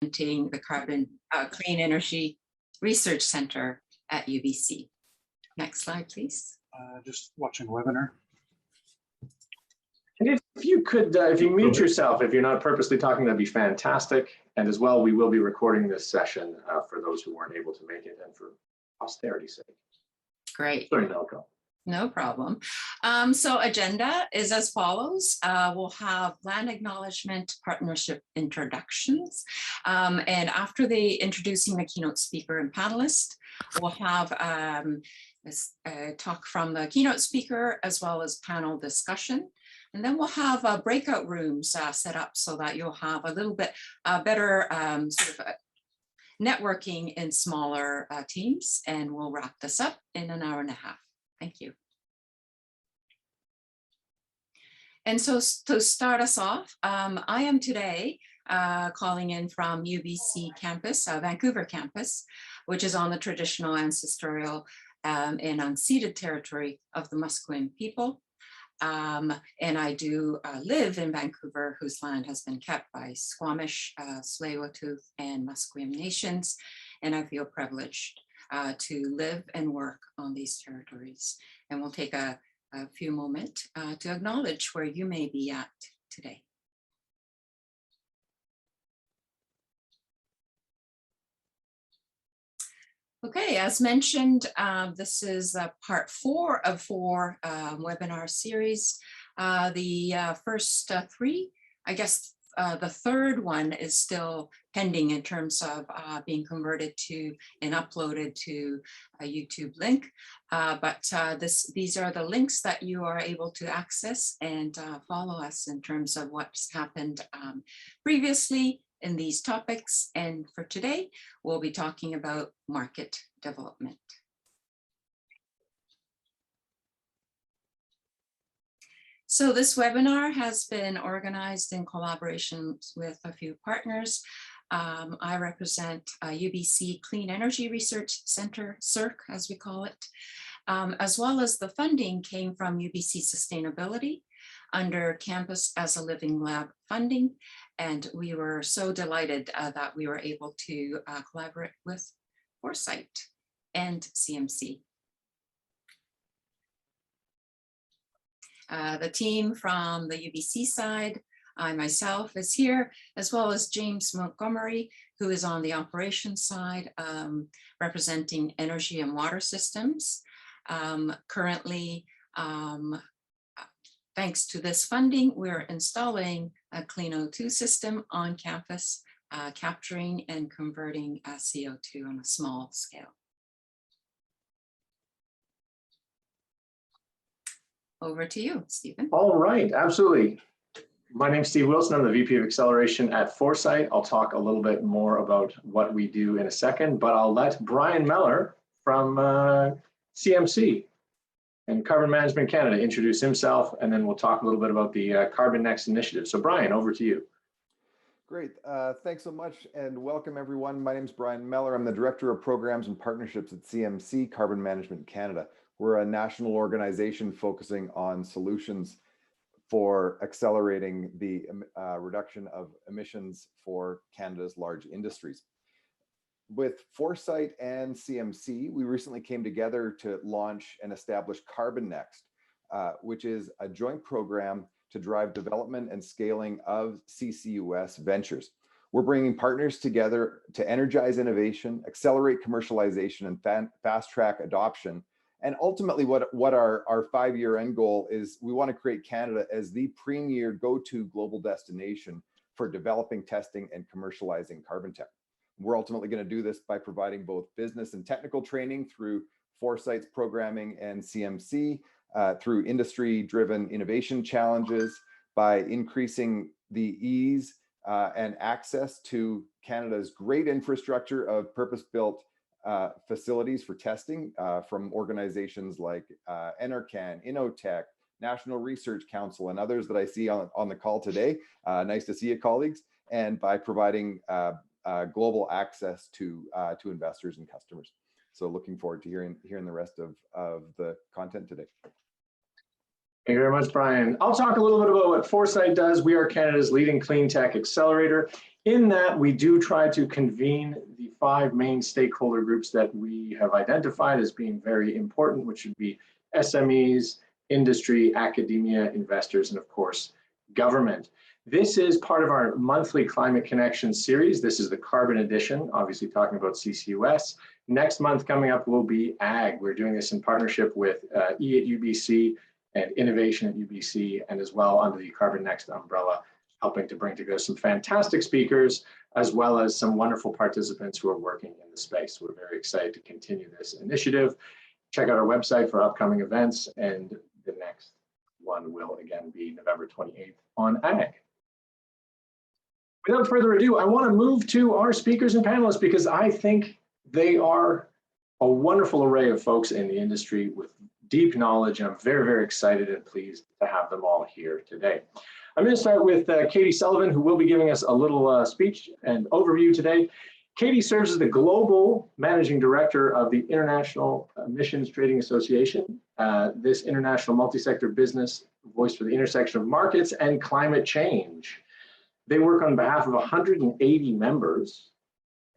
the Clean Energy Research Center at UBC. Next slide, please. Just watching webinar. And if you could, if you mute yourself, if you're not purposely talking, that'd be fantastic. And as well, we will be recording this session for those who weren't able to make it and for posterity's sake. Great. Sorry, Nelco. No problem. So agenda is as follows. We'll have land acknowledgement partnership introductions. And after introducing the keynote speaker and panelist, we'll have a talk from the keynote speaker as well as panel discussion. And then we'll have breakout rooms set up so that you'll have a little bit better sort of networking in smaller teams. And we'll wrap this up in an hour and a half. Thank you. And so to start us off, I am today calling in from UBC campus, Vancouver campus, which is on the traditional, ancestral, and unceded territory of the Musqueam people. And I do live in Vancouver, whose land has been kept by Squamish, Tsleil-Waututh, and Musqueam nations. And I feel privileged to live and work on these territories. And we'll take a few moments to acknowledge where you may be at today. Okay, as mentioned, this is part 4 of 4 webinar series. The first 3, I guess the third one is still pending in terms of being converted to and uploaded to a YouTube link. But these are the links that you are able to access and follow us in terms of what's happened previously in these topics. And for today, we'll be talking about market development. So this webinar has been organized in collaboration with a few partners. I represent UBC Clean Energy Research Center, CERC, as we call it, as well as the funding came from UBC Sustainability under Campus as a Living Lab funding. And we were so delighted that we were able to collaborate with Foresight and CMC. The team from the UBC side, I myself is here, as well as James Montgomery, who is on the operations side, representing energy and water systems. Currently, thanks to this funding, we're installing a Clean O2 system on campus, capturing and converting CO2 on a small scale. Over to you, Stephen. All right, absolutely. My name's Steve Wilson. I'm the VP of Acceleration at Foresight. I'll talk a little bit more about what we do in a second, but I'll let Brian Meller from CMC and Carbon Management Canada introduce himself, and then we'll talk a little bit about the carbonNEXT initiative. So Brian, over to you. Great, thanks so much and welcome everyone. My name is Brian Meller. I'm the Director of Programs and Partnerships at CMC, Carbon Management Canada. We're a national organization focusing on solutions for accelerating the reduction of emissions for Canada's large industries. With Foresight and CMC, we recently came together to launch and establish carbonNEXT, which is a joint program to drive development and scaling of CCUS ventures. We're bringing partners together to energize innovation, accelerate commercialization, and fast-track adoption. And ultimately, what our 5-year end goal is, we want to create Canada as the premier go-to global destination for developing, testing, and commercializing carbon tech. We're ultimately going to do this by providing both business and technical training through Foresight's programming and CMC, through industry-driven innovation challenges, by increasing the ease and access to Canada's great infrastructure of purpose-built facilities for testing from organizations like NRCan, Innotech, National Research Council, and others that I see on the call today. Nice to see you, colleagues. And by providing global access to investors and customers. So looking forward to hearing the rest of the content today. Thank you very much, Brian. I'll talk a little bit about what Foresight does. We are Canada's leading clean tech accelerator. In that, we do try to convene the 5 main stakeholder groups that we have identified as being very important, which would be SMEs, industry, academia, investors, and of course, government. This is part of our monthly Climate Connection series. This is the carbon edition, obviously talking about CCUS. Next month coming up will be Ag. We're doing this in partnership with E at UBC and Innovation at UBC, and as well under the carbonNEXT umbrella, helping to bring together some fantastic speakers, as well as some wonderful participants who are working in the space. We're very excited to continue this initiative. Check out our website for upcoming events, and the next one will again be November 28th on Ag. Without further ado, I want to move to our speakers and panelists because I think they are a wonderful array of folks in the industry with deep knowledge, and I'm very, very excited and pleased to have them all here today. I'm going to start with Katie Sullivan, who will be giving us a little speech and overview today. Katie serves as the Global Managing Director of the International Emissions Trading Association, this international multi-sector business voice for the intersection of markets and climate change. They work on behalf of 180 members,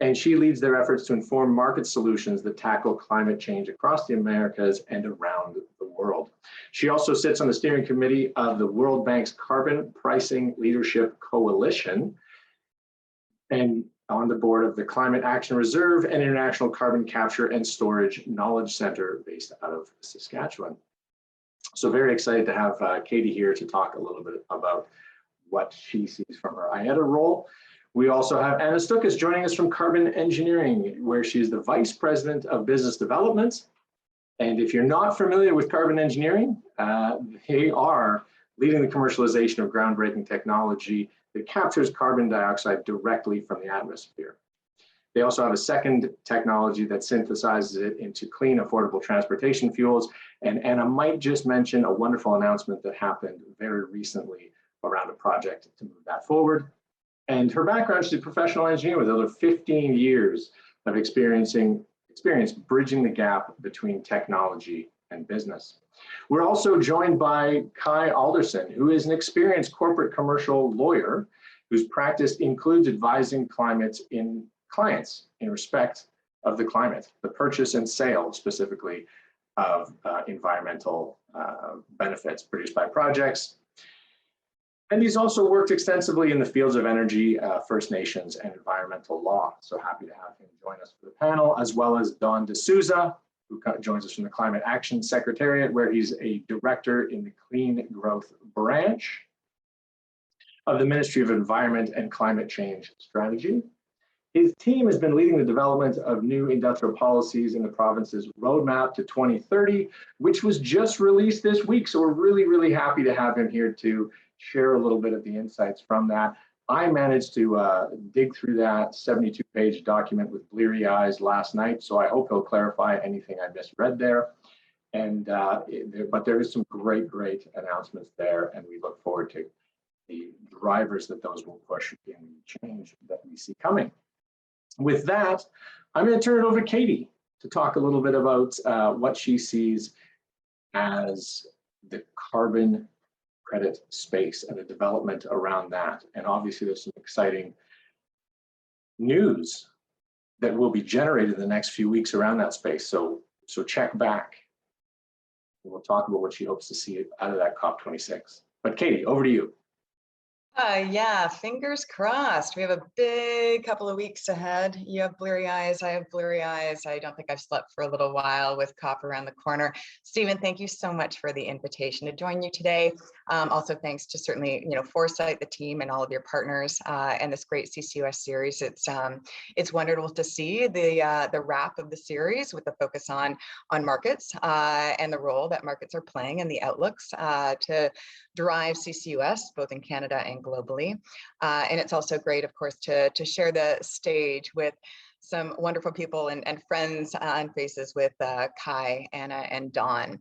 and she leads their efforts to inform market solutions that tackle climate change across the Americas and around the world. She also sits on the steering committee of the World Bank's Carbon Pricing Leadership Coalition and on the board of the Climate Action Reserve and International Carbon Capture and Storage Knowledge Center based out of Saskatchewan. So very excited to have Katie here to talk a little bit about what she sees from her IETA role. We also have Anna Stukas joining us from Carbon Engineering, where she is the Vice President of Business Development. And if you're not familiar with Carbon Engineering, they are leading the commercialization of groundbreaking technology that captures carbon dioxide directly from the atmosphere. They also have a second technology that synthesizes it into clean, affordable transportation fuels. And Anna might just mention a wonderful announcement that happened very recently around a project to move that forward. And her background, she's a professional engineer with over 15 years of experience bridging the gap between technology and business. We're also joined by Kai Alderson, who is an experienced corporate commercial lawyer whose practice includes advising clients in respect of the climate, the purchase and sale specifically of environmental benefits produced by projects. And he's also worked extensively in the fields of energy, First Nations, and environmental law. So happy to have him join us for the panel, as well as Don D'Souza, who joins us from the Climate Action Secretariat, where he's a director in the Clean Growth Branch of the Ministry of Environment and Climate Change Strategy. His team has been leading the development of new industrial policies in the province's roadmap to 2030, which was just released this week. So we're really, really happy to have him here to share a little bit of the insights from that. I managed to dig through that 72-page document with bleary eyes last night, so I hope he'll clarify anything I misread there. And but there is some great announcements there, and we look forward to the drivers that those will push in the change that we see coming. With that, I'm going to turn it over to Katie to talk a little bit about what she sees as the carbon credit space and the development around that. And obviously there's some exciting news that will be generated in the next few weeks around that space. So check back and we'll talk about what she hopes to see out of that COP26. But Katie, over to you. Yeah, fingers crossed. We have a big couple of weeks ahead. You have bleary eyes, I have bleary eyes. I don't think I've slept for a little while with COP around the corner. Stephen, thank you so much for the invitation to join you today. Also, thanks to certainly, Foresight, the team, and all of your partners, and this great CCUS series. It's wonderful to see the wrap of the series with the focus on markets and the role that markets are playing and the outlooks to drive CCUS both in Canada and globally. And it's also great, of course, to share the stage with some wonderful people and friends and faces with Kai, Anna, and Dawn.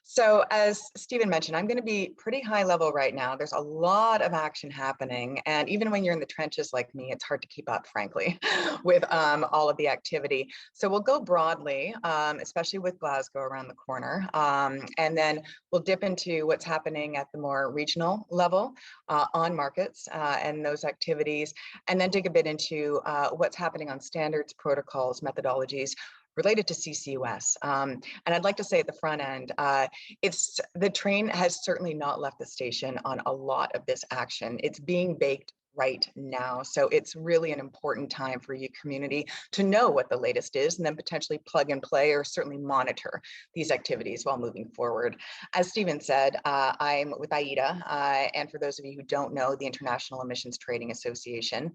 So as Stephen mentioned, I'm going to be pretty high level right now. There's a lot of action happening. And even when you're in the trenches like me, it's hard to keep up, frankly, with all of the activity. So we'll go broadly, especially with Glasgow around the corner. And then we'll dip into what's happening at the more regional level on markets and those activities, and then dig a bit into what's happening on standards, protocols, methodologies related to CCUS. And I'd like to say at the front end, the train has certainly not left the station on a lot of this action. It's being baked right now. So it's really an important time for your community to know what the latest is and then potentially plug and play or certainly monitor these activities while moving forward. As Stephen said, I'm with IETA, and for those of you who don't know, the International Emissions Trading Association.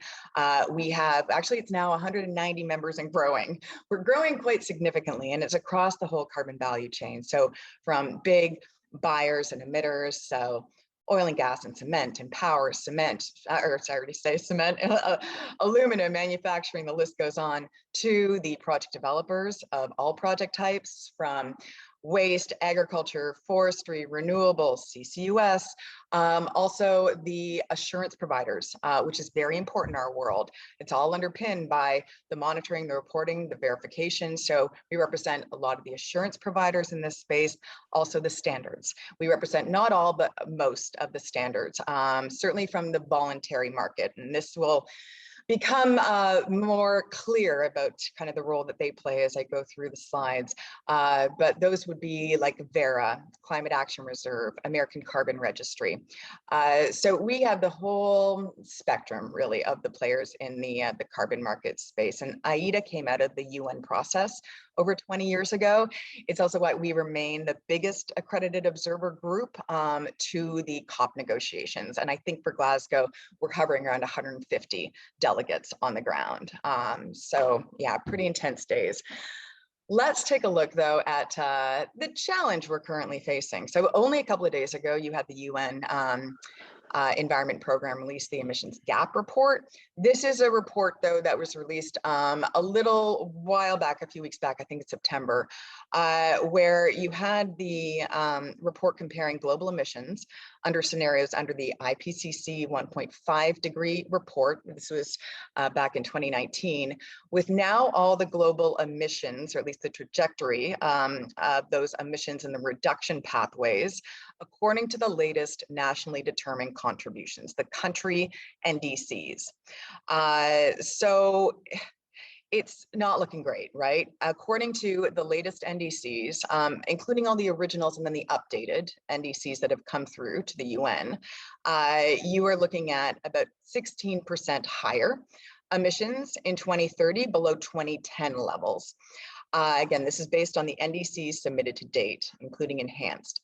We have, actually it's now 190 members and growing. We're growing quite significantly, and it's across the whole carbon value chain. So from big buyers and emitters, so oil and gas and cement and power, cement, or sorry to say cement, aluminum manufacturing, the list goes on, to the project developers of all project types, from waste, agriculture, forestry, renewables, CCUS, also the assurance providers, which is very important in our world. It's all underpinned by the monitoring, the reporting, the verification. So we represent a lot of the assurance providers in this space, also the standards. We represent not all, but most of the standards, certainly from the voluntary market. And this will become more clear about kind of the role that they play as I go through the slides. But those would be like Verra, Climate Action Reserve, American Carbon Registry. So we have the whole spectrum really of the players in the carbon market space. And IETA came out of the UN process over 20 years ago. It's also why we remain the biggest accredited observer group to the COP negotiations. And I think for Glasgow, we're hovering around 150 delegates on the ground. So yeah, pretty intense days. Let's take a look though at the challenge we're currently facing. So only a couple of days ago, you had the UN Environment Program released the emissions gap report. This is a report though that was released a little while back, a few weeks back, I think it's September, where you had the report comparing global emissions under scenarios under the IPCC 1.5 degree report. This was back in 2019, with now all the global emissions, or at least the trajectory of those emissions and the reduction pathways, according to the latest nationally determined contributions, the country NDCs. So it's not looking great, right? According to the latest NDCs, including all the originals and then the updated NDCs that have come through to the UN, you are looking at about 16% higher emissions in 2030 below 2010 levels. Again, this is based on the NDCs submitted to date, including enhanced.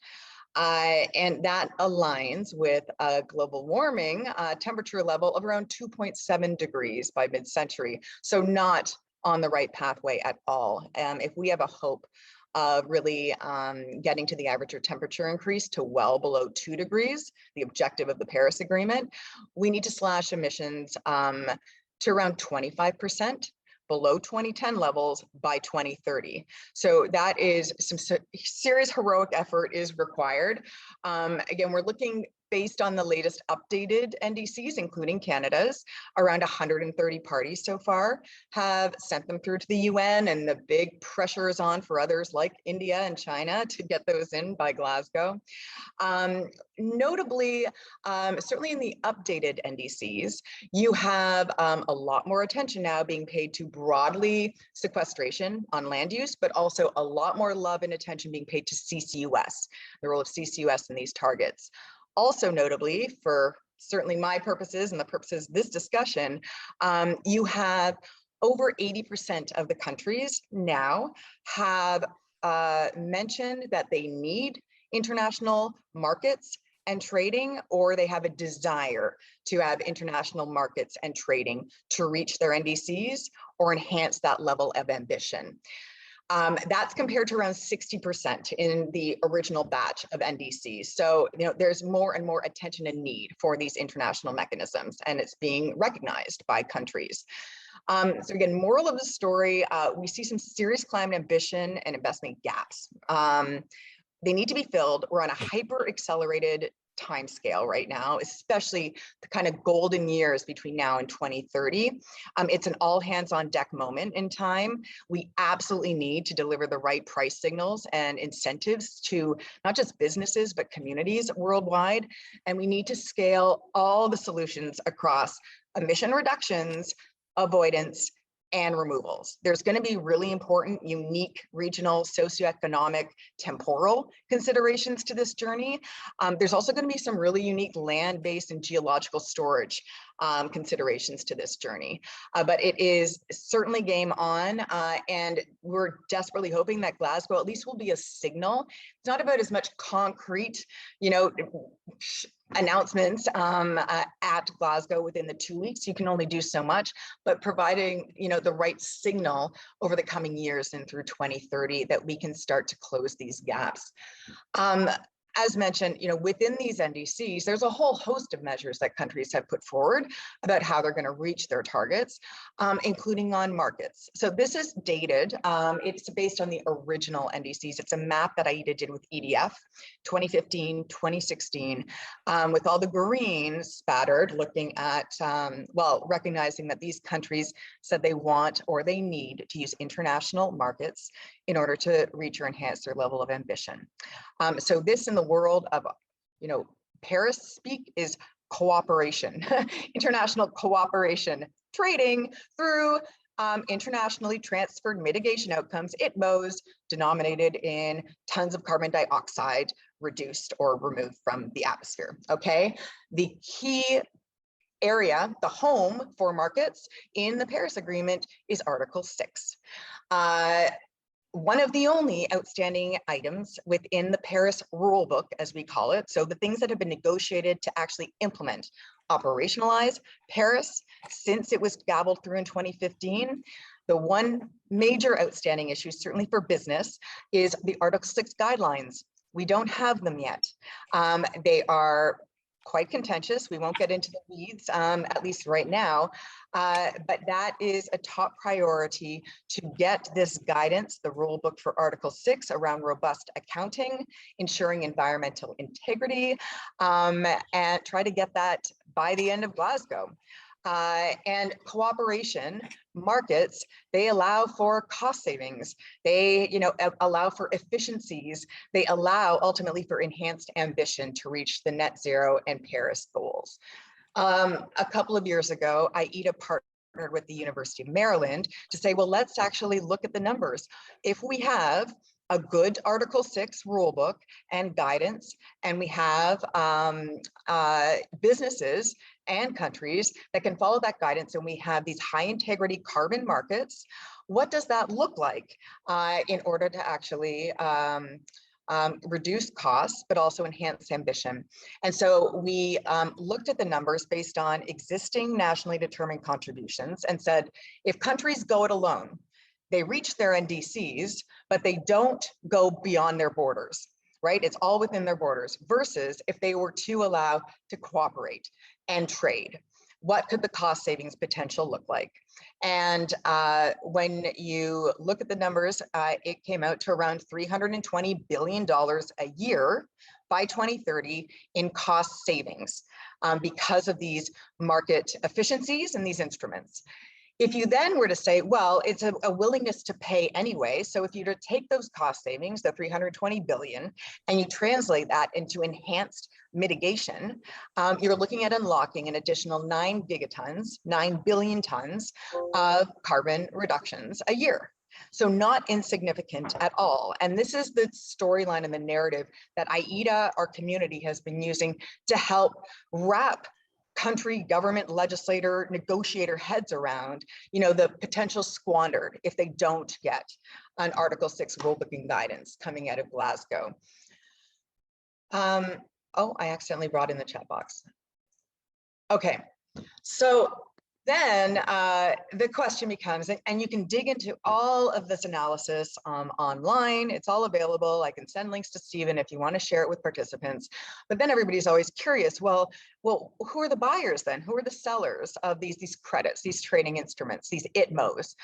And that aligns with a global warming temperature level of around 2.7 degrees by mid-century. So not on the right pathway at all. If we have a hope of really getting to the average temperature increase to well below 2 degrees, the objective of the Paris Agreement, we need to slash emissions to around 25%. Below 2010 levels by 2030. So that is some serious heroic effort is required. Again, we're looking based on the latest updated NDCs, including Canada's, around 130 parties so far have sent them through to the UN, and the big pressure is on for others like India and China to get those in by Glasgow. Notably, certainly in the updated NDCs, you have a lot more attention now being paid to broadly sequestration on land use, but also a lot more love and attention being paid to CCUS, the role of CCUS in these targets. Also notably, for certainly my purposes and the purposes of this discussion, you have over 80% of the countries now have mentioned that they need international markets and trading, or they have a desire to have international markets and trading to reach their NDCs or enhance that level of ambition. That's compared to around 60% in the original batch of NDCs. So, there's more and more attention and need for these international mechanisms, and it's being recognized by countries. So again, moral of the story, we see some serious climate ambition and investment gaps. They need to be filled. We're on a hyper accelerated time scale right now, especially the kind of golden years between now and 2030. It's an all hands on deck moment in time. We absolutely need to deliver the right price signals and incentives to not just businesses, but communities worldwide. And we need to scale all the solutions across emission reductions, avoidance, and removals. There's going to be really important, unique regional, socioeconomic, temporal considerations to this journey. There's also going to be some really unique land-based and geological storage considerations to this journey. But it is certainly game on, and we're desperately hoping that Glasgow at least will be a signal. It's not about as much concrete, announcements at Glasgow within the 2 weeks. You can only do so much, but providing the right signal over the coming years and through 2030 that we can start to close these gaps. As mentioned, within these NDCs, there's a whole host of measures that countries have put forward about how they're going to reach their targets, including on markets. So this is dated. It's based on the original NDCs. It's a map that AIDA did with EDF, 2015, 2016, with all the green spattered, looking at, recognizing that these countries said they want or they need to use international markets in order to reach or enhance their level of ambition. So this in the world of, Paris speak is cooperation, international cooperation, trading through internationally transferred mitigation outcomes, ITMOs, denominated in tons of carbon dioxide reduced or removed from the atmosphere, okay? The key area, the home for markets in the Paris Agreement is Article 6. One of the only outstanding items within the Paris rulebook, as we call it, so the things that have been negotiated to actually implement, operationalize Paris since it was gavelled through in 2015, the one major outstanding issue, certainly for business, is the Article 6 guidelines. We don't have them yet. They are quite contentious. We won't get into the weeds, at least right now, but that is a top priority to get this guidance, the rule book for Article 6 around robust accounting, ensuring environmental integrity, and try to get that by the end of Glasgow. And cooperation markets, they allow for cost savings. They, allow for efficiencies. They allow ultimately for enhanced ambition to reach the net zero and Paris goals. A couple of years ago, AIDA partnered with the University of Maryland to say, well, let's actually look at the numbers. If we have a good Article 6 rulebook and guidance, and we have businesses and countries that can follow that guidance, and we have these high integrity carbon markets, what does that look like in order to actually reduce costs, but also enhance ambition? And so we looked at the numbers based on existing nationally determined contributions and said, if countries go it alone, they reach their NDCs, but they don't go beyond their borders, right? It's all within their borders, versus if they were to allow to cooperate and trade, what could the cost savings potential look like? And when you look at the numbers, it came out to around $320 billion a year by 2030 in cost savings because of these market efficiencies and these instruments. If you then were to say, well, it's a willingness to pay anyway. So if you were to take those cost savings, the 320 billion, and you translate that into enhanced mitigation, you're looking at unlocking an additional 9 billion tons of carbon reductions a year. So not insignificant at all. And this is the storyline and the narrative that AIDA, our community, has been using to help wrap country, government, legislator, negotiator heads around, the potential squandered if they don't get an Article 6 rulebooking guidance coming out of Glasgow. Oh, I accidentally brought in the chat box. Okay, so then the question becomes, and you can dig into all of this analysis online. It's all available. I can send links to Stephen if you want to share it with participants. But then everybody's always curious, well, who are the buyers then? Who are the sellers of these credits, these trading instruments, these ITMOs?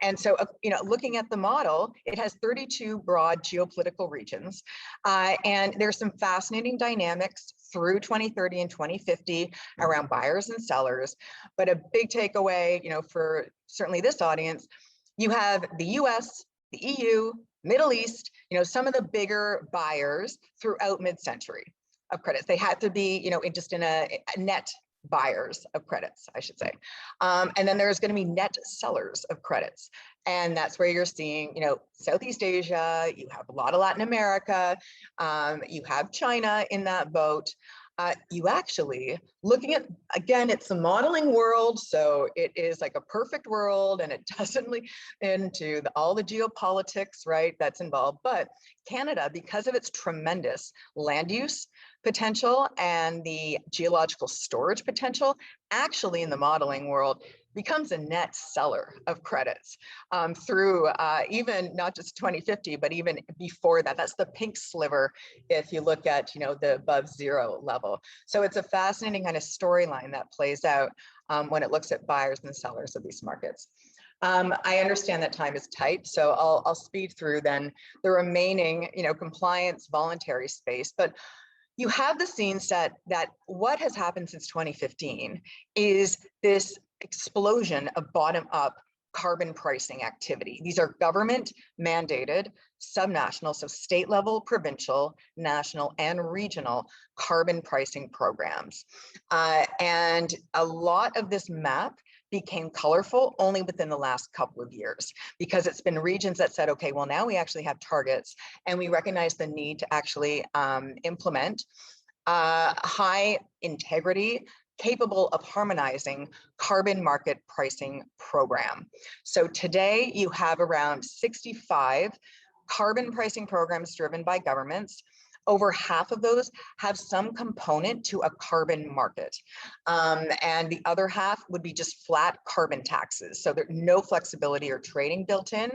And so, looking at the model, it has 32 broad geopolitical regions. And there's some fascinating dynamics through 2030 and 2050 around buyers and sellers. But a big takeaway, for certainly this audience, you have the US, the EU, Middle East, some of the bigger buyers throughout mid-century of credits. They had to be, in a net buyers of credits, I should say. And then there's going to be net sellers of credits. And that's where you're seeing, Southeast Asia, you have a lot of Latin America, you have China in that boat. You actually, looking at, again, it's a modeling world, so it is like a perfect world and it doesn't lead into all the geopolitics, right, that's involved. But Canada, because of its tremendous land use potential and the geological storage potential, actually in the modeling world, becomes a net seller of credits through even not just 2050, but even before that. That's the pink sliver if you look at the above zero level. So it's a fascinating kind of storyline that plays out when it looks at buyers and sellers of these markets. I understand that time is tight, so I'll speed through then the remaining compliance voluntary space. But you have the scene set that what has happened since 2015 is this explosion of bottom-up carbon pricing activity. These are government mandated, subnational, so state level, provincial, national, and regional carbon pricing programs. And a lot of this map became colorful only within the last couple of years, because it's been regions that said, okay, well, now we actually have targets and we recognize the need to actually implement high integrity, capable of harmonizing carbon market pricing program. So today you have around 65 carbon pricing programs driven by governments. Over half of those have some component to a carbon market. And the other half would be just flat carbon taxes. So there's no flexibility or trading built in.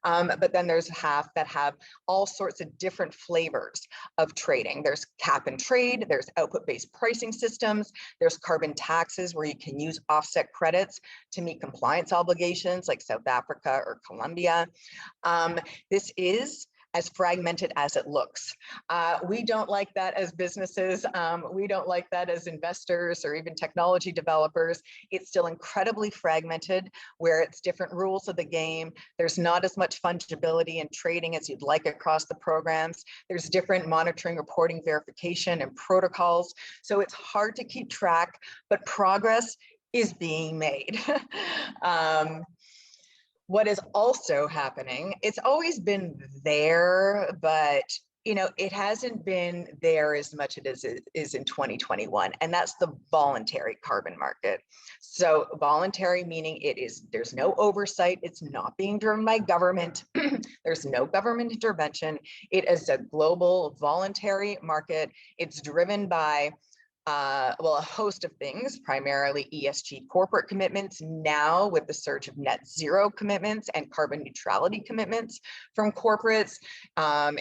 But then there's half that have all sorts of different flavors of trading. There's cap and trade, there's output-based pricing systems, there's carbon taxes where you can use offset credits to meet compliance obligations like South Africa or Colombia. This is as fragmented as it looks. We don't like that as businesses. We don't like that as investors or even technology developers. It's still incredibly fragmented where it's different rules of the game. There's not as much fungibility and trading as you'd like across the programs. There's different monitoring, reporting, verification, and protocols. So it's hard to keep track, but progress is being made. What is also happening, it's always been there, but it hasn't been there as much as it is in 2021, and that's the voluntary carbon market. So voluntary meaning there's no oversight, it's not being driven by government, there's no government intervention. It is a global voluntary market. It's driven by a host of things, primarily ESG corporate commitments, now with the surge of net zero commitments and carbon neutrality commitments from corporates,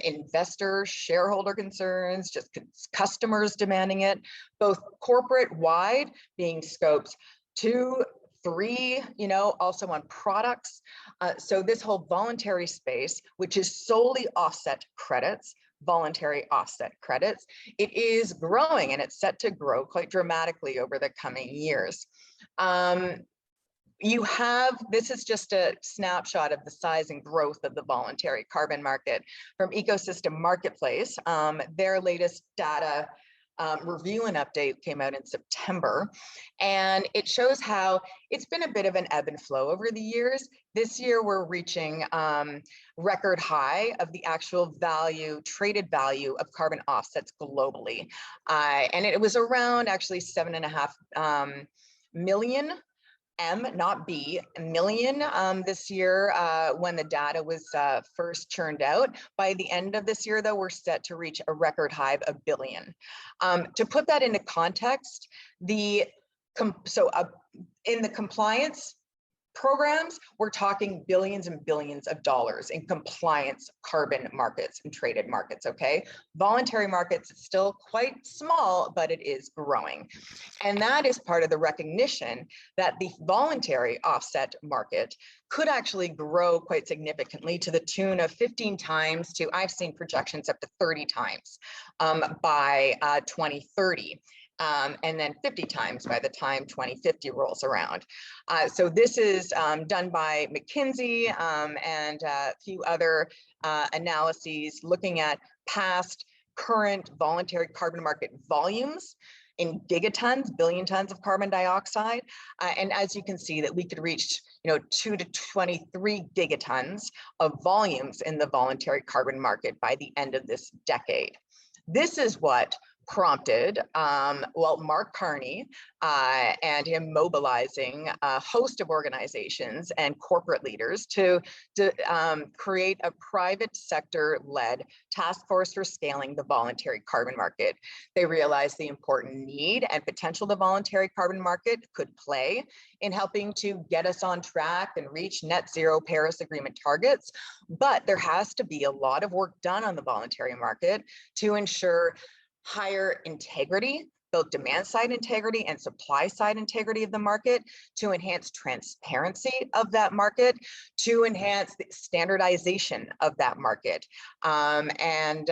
investors, shareholder concerns, just customers demanding it, both corporate wide being scopes 2, 3, also on products. So this whole voluntary space, which is solely offset credits, voluntary offset credits, it is growing and it's set to grow quite dramatically over the coming years. This is just a snapshot of the size and growth of the voluntary carbon market from Ecosystem Marketplace. Their latest data review and update came out in September, and it shows how it's been a bit of an ebb and flow over the years. This year we're reaching record high of the actual value, traded value of carbon offsets globally. And it was around actually 7.5 million not B, million this year when the data was first churned out. By the end of this year, though, we're set to reach a record high of 1 billion. To put that into context, so In the compliance programs, we're talking billions and billions of dollars in compliance carbon markets and traded markets, okay? Voluntary markets, it's still quite small, but it is growing. And that is part of the recognition that the voluntary offset market could actually grow quite significantly to the tune of 15 times to, I've seen projections up to 30 times by 2030. And then 50 times by the time 2050 rolls around. So this is done by McKinsey and a few other analyses looking at past current voluntary carbon market volumes in gigatons, billion tons of carbon dioxide. And as you can see that we could reach 2 to 23 gigatons of volumes in the voluntary carbon market by the end of this decade. This is what prompted, Mark Carney and him mobilizing a host of organizations and corporate leaders to create a private sector-led task force for scaling the voluntary carbon market. They realized the important need and potential the voluntary carbon market could play in helping to get us on track and reach net zero Paris Agreement targets. But there has to be a lot of work done on the voluntary market to ensure higher integrity, both demand side integrity and supply side integrity of the market, to enhance transparency of that market, to enhance the standardization of that market, and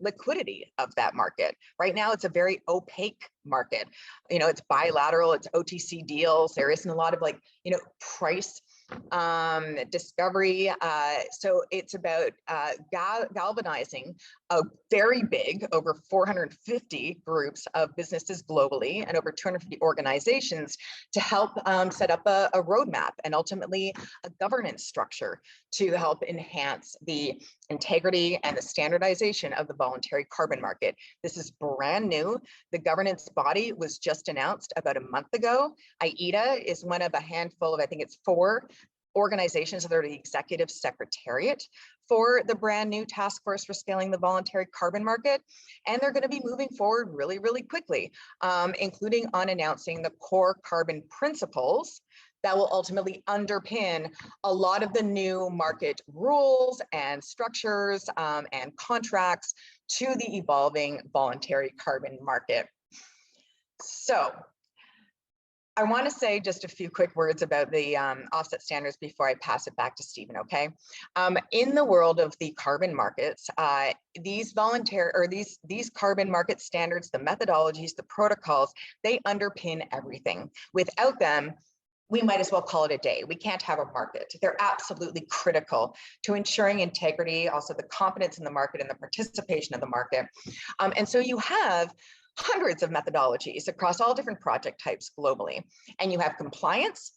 liquidity of that market. Right now, it's a very opaque market. It's bilateral, it's OTC deals. There isn't a lot of price discovery. So it's about galvanizing a very big, over 450 groups of businesses globally and over 250 organizations to help set up a roadmap and ultimately a governance structure to help enhance the integrity and the standardization of the voluntary carbon market. This is brand new. The governance body was just announced about a month ago. AIDA is one of a handful of, I think it's 4 organizations that are the executive secretariat for the brand new task force for scaling the voluntary carbon market. And they're going to be moving forward really, really quickly, including on announcing the core carbon principles that will ultimately underpin a lot of the new market rules and structures and contracts to the evolving voluntary carbon market. So I want to say just a few quick words about the offset standards before I pass it back to Stephen, okay? In the world of the carbon markets, these carbon market standards, the methodologies, the protocols, they underpin everything. Without them, we might as well call it a day. We can't have a market. They're absolutely critical to ensuring integrity, also the confidence in the market and the participation of the market. And so you have hundreds of methodologies across all different project types globally. And you have compliance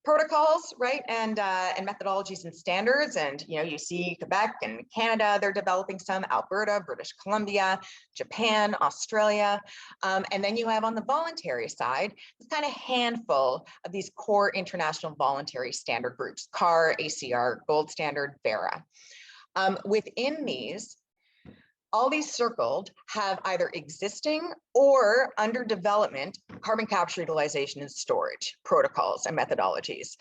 protocols, right? And methodologies and standards. And, you see Quebec and Canada, they're developing some, Alberta, British Columbia, Japan, Australia. And then you have on the voluntary side, this kind of handful of these core international voluntary standard groups, CAR, ACR, Gold Standard, VERA. Within these, all these circled have either existing or under development carbon capture, utilization, and storage protocols and methodologies.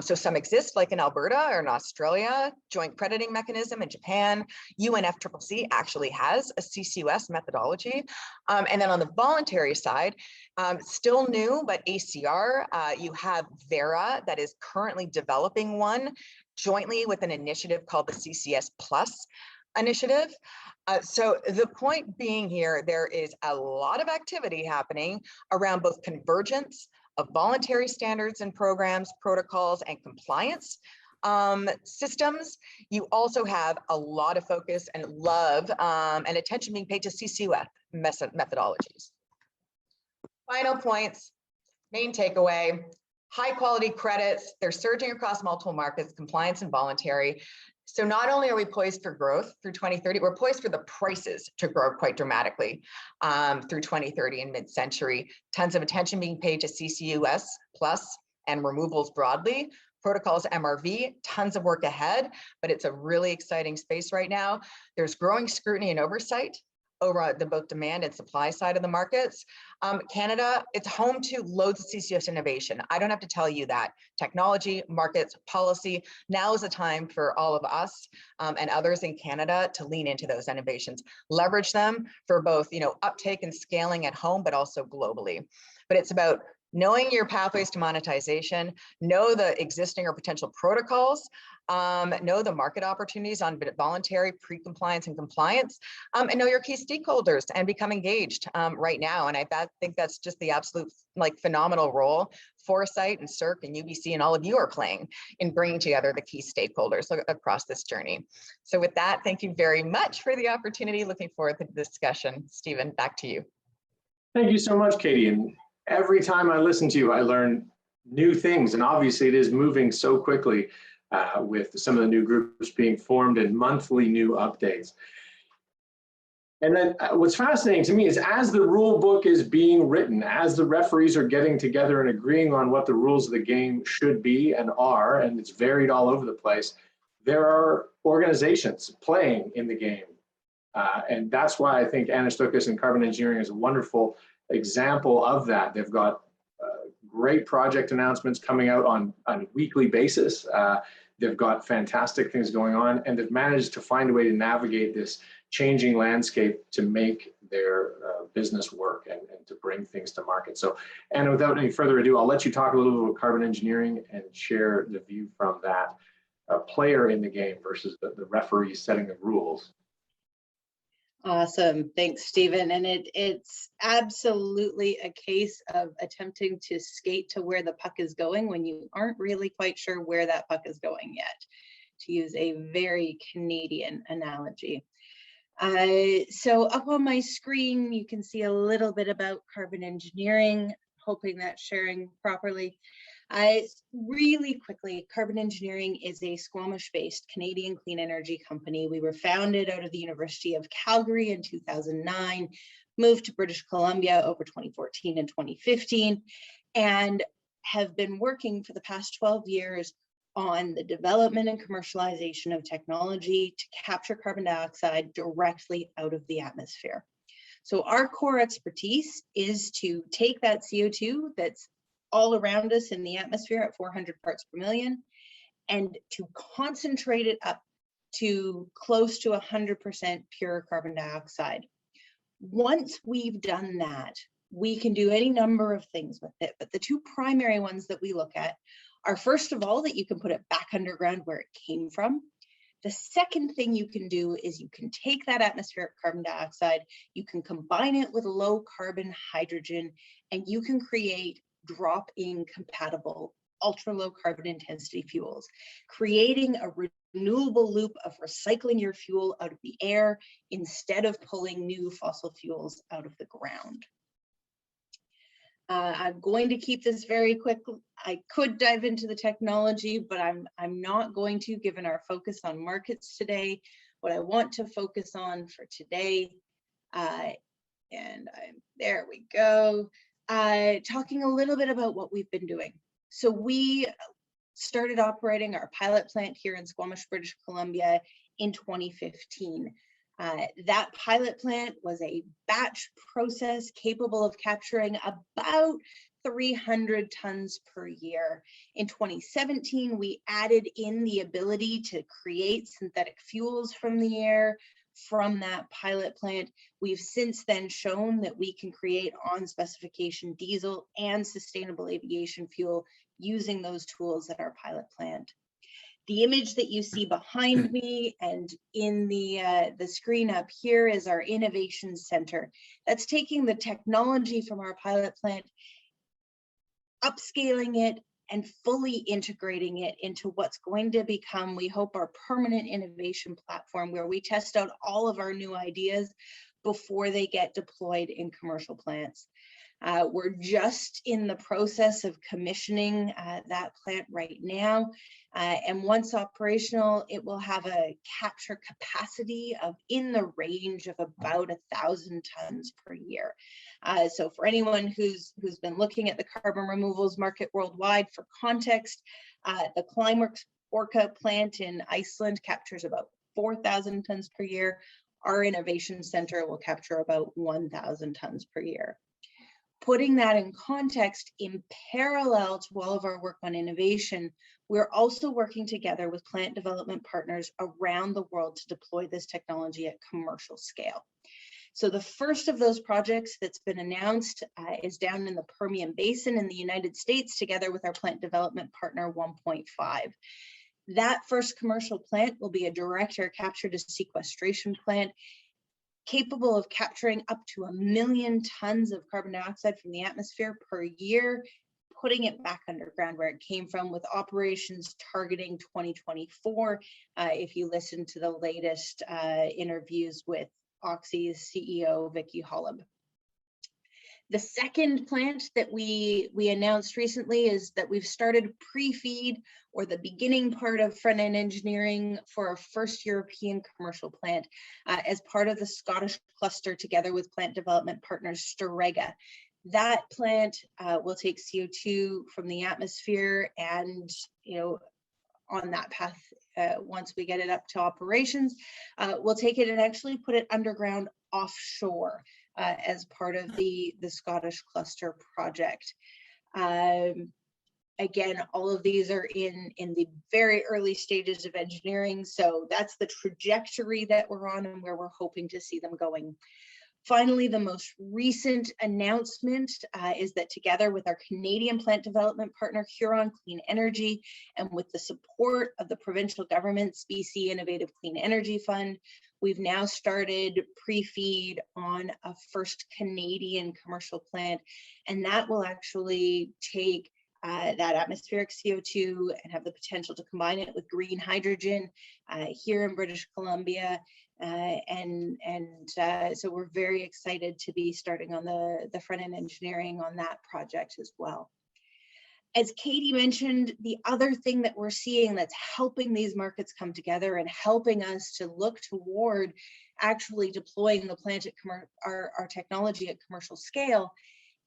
So some exist, like in Alberta or in Australia, joint crediting mechanism in Japan. UNFCCC actually has a CCUS methodology. And then on the voluntary side, still new, but ACR, you have VERA that is currently developing one jointly with an initiative called the CCS Plus initiative. So the point being here, there is a lot of activity happening around both convergence of voluntary standards and programs, protocols, and compliance systems. You also have a lot of focus and love and attention being paid to CCUS methodologies. Final points, main takeaway, high quality credits, they're surging across multiple markets, compliance and voluntary. So not only are we poised for growth through 2030, we're poised for the prices to grow quite dramatically through 2030 and mid-century. Tons of attention being paid to CCUS plus and removals broadly. Protocols MRV, tons of work ahead, but it's a really exciting space right now. There's growing scrutiny and oversight over the both demand and supply side of the markets. Canada, it's home to loads of CCS innovation. I don't have to tell you that. Technology, markets, policy, now is the time for all of us and others in Canada to lean into those innovations, leverage them for both, uptake and scaling at home, but also globally. But it's about knowing your pathways to monetization, know the existing or potential protocols, know the market opportunities on voluntary, pre-compliance, and compliance, and know your key stakeholders and become engaged right now. And I think that's just the absolute phenomenal role Foresight and CERC and UBC and all of you are playing in bringing together the key stakeholders across this journey. So with that, thank you very much for the opportunity. Looking forward to the discussion. Stephen, back to you. Thank you so much, Katie. And every time I listen to you, I learn new things. And obviously it is moving so quickly with some of the new groups being formed and monthly new updates. And then what's fascinating to me is as the rule book is being written, as the referees are getting together and agreeing on what the rules of the game should be and are, and it's varied all over the place, there are organizations playing in the game. And that's why I think Anastokas and Carbon Engineering is a wonderful example of that. They've got great project announcements coming out on a weekly basis. They've got fantastic things going on, and they've managed to find a way to navigate this changing landscape to make their business work and to bring things to market. So, and without any further ado, I'll let you talk a little bit about Carbon Engineering and share the view from that player in the game versus the referee setting the rules. Awesome. Thanks, Stephen. And it's absolutely a case of attempting to skate to where the puck is going when you aren't really quite sure where that puck is going yet, to use a very Canadian analogy. So up on my screen, you can see a little bit about Carbon Engineering, hoping that's sharing properly. Really quickly, Carbon Engineering is a Squamish-based Canadian clean energy company. We were founded out of the University of Calgary in 2009, moved to British Columbia over 2014 and 2015, and have been working for the past 12 years on the development and commercialization of technology to capture carbon dioxide directly out of the atmosphere. So our core expertise is to take that CO2 that's all around us in the atmosphere at 400 parts per million and to concentrate it up to close to 100% pure carbon dioxide. Once we've done that, we can do any number of things with it, but the two primary ones that we look at are, first of all, that you can put it back underground where it came from. The second thing you can do is you can take that atmospheric carbon dioxide, you can combine it with low carbon hydrogen, and you can create drop-in compatible ultra low carbon intensity fuels, creating a renewable loop of recycling your fuel out of the air instead of pulling new fossil fuels out of the ground. I'm going to keep this very quick. I could dive into the technology, but I'm not going to, given our focus on markets today. What I want to focus on for today, there we go, talking a little bit about what we've been doing. So we started operating our pilot plant here in Squamish, British Columbia in 2015. That pilot plant was a batch process capable of capturing about 300 tons per year. In 2017, we added in the ability to create synthetic fuels from the air from that pilot plant. We've since then shown that we can create on-specification diesel and sustainable aviation fuel using those tools at our pilot plant. The image that you see behind me and in the screen up here is our innovation center. That's taking the technology from our pilot plant, upscaling it, and fully integrating it into what's going to become, we hope, our permanent innovation platform, where we test out all of our new ideas before they get deployed in commercial plants. We're just in the process of commissioning that plant right now. And once operational, it will have a capture capacity of in the range of about 1,000 tons per year. So for anyone who's been looking at the carbon removals market worldwide, for context, the Climeworks Orca plant in Iceland captures about 4,000 tons per year. Our innovation center will capture about 1,000 tons per year. Putting that in context, in parallel to all of our work on innovation, we're also working together with plant development partners around the world to deploy this technology at commercial scale. So the first of those projects that's been announced is down in the Permian Basin in the United States, together with our plant development partner 1.5. That first commercial plant will be a direct air capture to sequestration plant, capable of capturing up to 1 million tons of carbon dioxide from the atmosphere per year, putting it back underground where it came from, with operations targeting 2024. If you listen to the latest interviews with Oxy's CEO, Vicky Holub. The second plant that we announced recently is that we've started pre-feed, or the beginning part of front-end engineering, for our first European commercial plant as part of the Scottish cluster, together with plant development partners Strega. That plant will take CO2 from the atmosphere, and on that path, once we get it up to operations, we'll take it and actually put it underground offshore as part of the Scottish cluster project. Again, all of these are in the very early stages of engineering, so that's the trajectory that we're on and where we're hoping to see them going. Finally, the most recent announcement is that, together with our Canadian plant development partner, Huron Clean Energy, and with the support of the provincial government's BC Innovative Clean Energy Fund, we've now started pre-feed on a first Canadian commercial plant, and that will actually take that atmospheric CO2 and have the potential to combine it with green hydrogen here in British Columbia. So we're very excited to be starting on the front-end engineering on that project as well. As Katie mentioned, the other thing that we're seeing that's helping these markets come together and helping us to look toward actually deploying the plant at our technology at commercial scale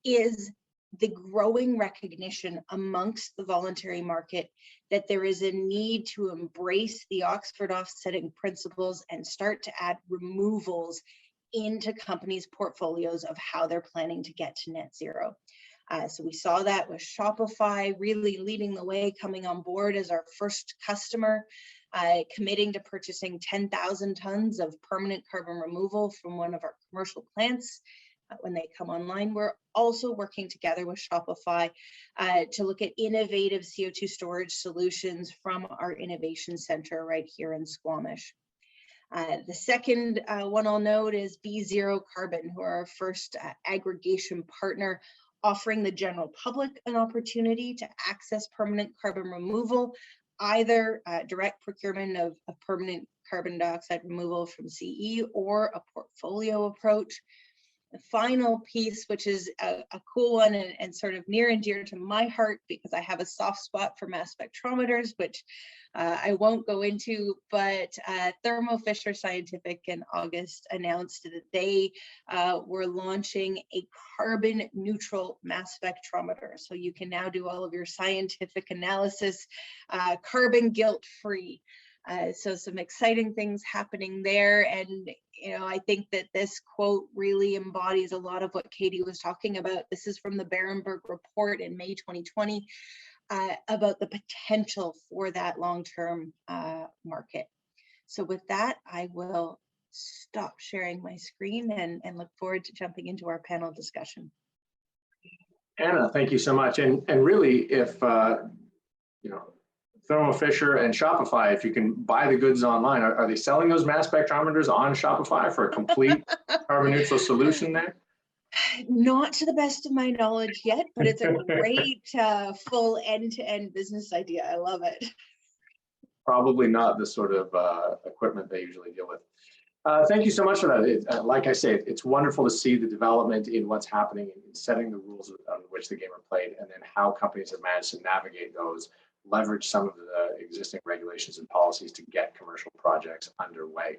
is the growing recognition amongst the voluntary market that there is a need to embrace the Oxford offsetting principles and start to add removals into companies' portfolios of how they're planning to get to net zero. So we saw that with Shopify really leading the way, coming on board as our first customer, committing to purchasing 10,000 tons of permanent carbon removal from one of our commercial plants when they come online. We're also working together with Shopify to look at innovative CO2 storage solutions from our innovation center right here in Squamish. The second one I'll note is B0 Carbon, who are our first aggregation partner, offering the general public an opportunity to access permanent carbon removal, either direct procurement of permanent carbon dioxide removal from CE or a portfolio approach. The final piece, which is a cool one and sort of near and dear to my heart because I have a soft spot for mass spectrometers, which I won't go into, but Thermo Fisher Scientific in August announced that they were launching a carbon neutral mass spectrometer. So you can now do all of your scientific analysis carbon guilt free. So some exciting things happening there. And, I think that this quote really embodies a lot of what Katie was talking about. This is from the Berenberg report in May 2020 about the potential for that long-term market. So with that, I will stop sharing my screen and look forward to jumping into our panel discussion. Anna, thank you so much. And really, if Thermo Fisher and Shopify, if you can buy the goods online, are they selling those mass spectrometers on Shopify for a complete carbon neutral solution there? Not to the best of my knowledge yet, but it's a great full end-to-end business idea. I love it. Probably not the sort of equipment they usually deal with. Thank you so much for that. Like I say, it's wonderful to see the development in what's happening in setting the rules on which the game are played, and then how companies have managed to navigate those, leverage some of the existing regulations and policies to get commercial projects underway.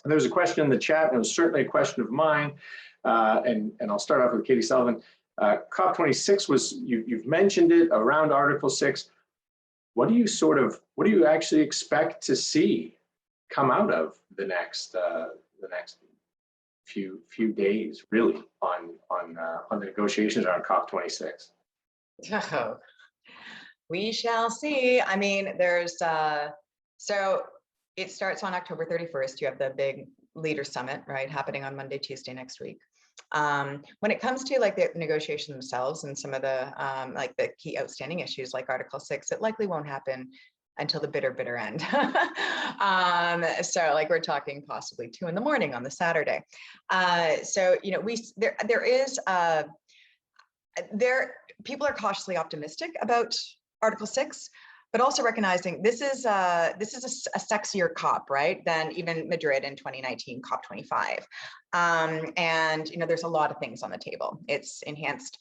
There was a question in the chat, and it was certainly a question of mine, and I'll start off with Katie Sullivan. COP26 was, you've mentioned it around Article 6. What do you actually expect to see come out of the next the next few days, really, on the negotiations around COP26. Oh, we shall see. I mean, there's so it starts on October 31st. You have the big leader summit, right, happening on Monday, Tuesday next week. When it comes to like the negotiations themselves and some of the like the key outstanding issues like Article 6, it likely won't happen until the bitter end. So like we're talking possibly 2 in the morning on the Saturday. So, you know, people are cautiously optimistic about Article 6, but also recognizing this is a sexier COP, right, than even Madrid in 2019, COP25. And, you know, there's a lot of things on the table. It's enhanced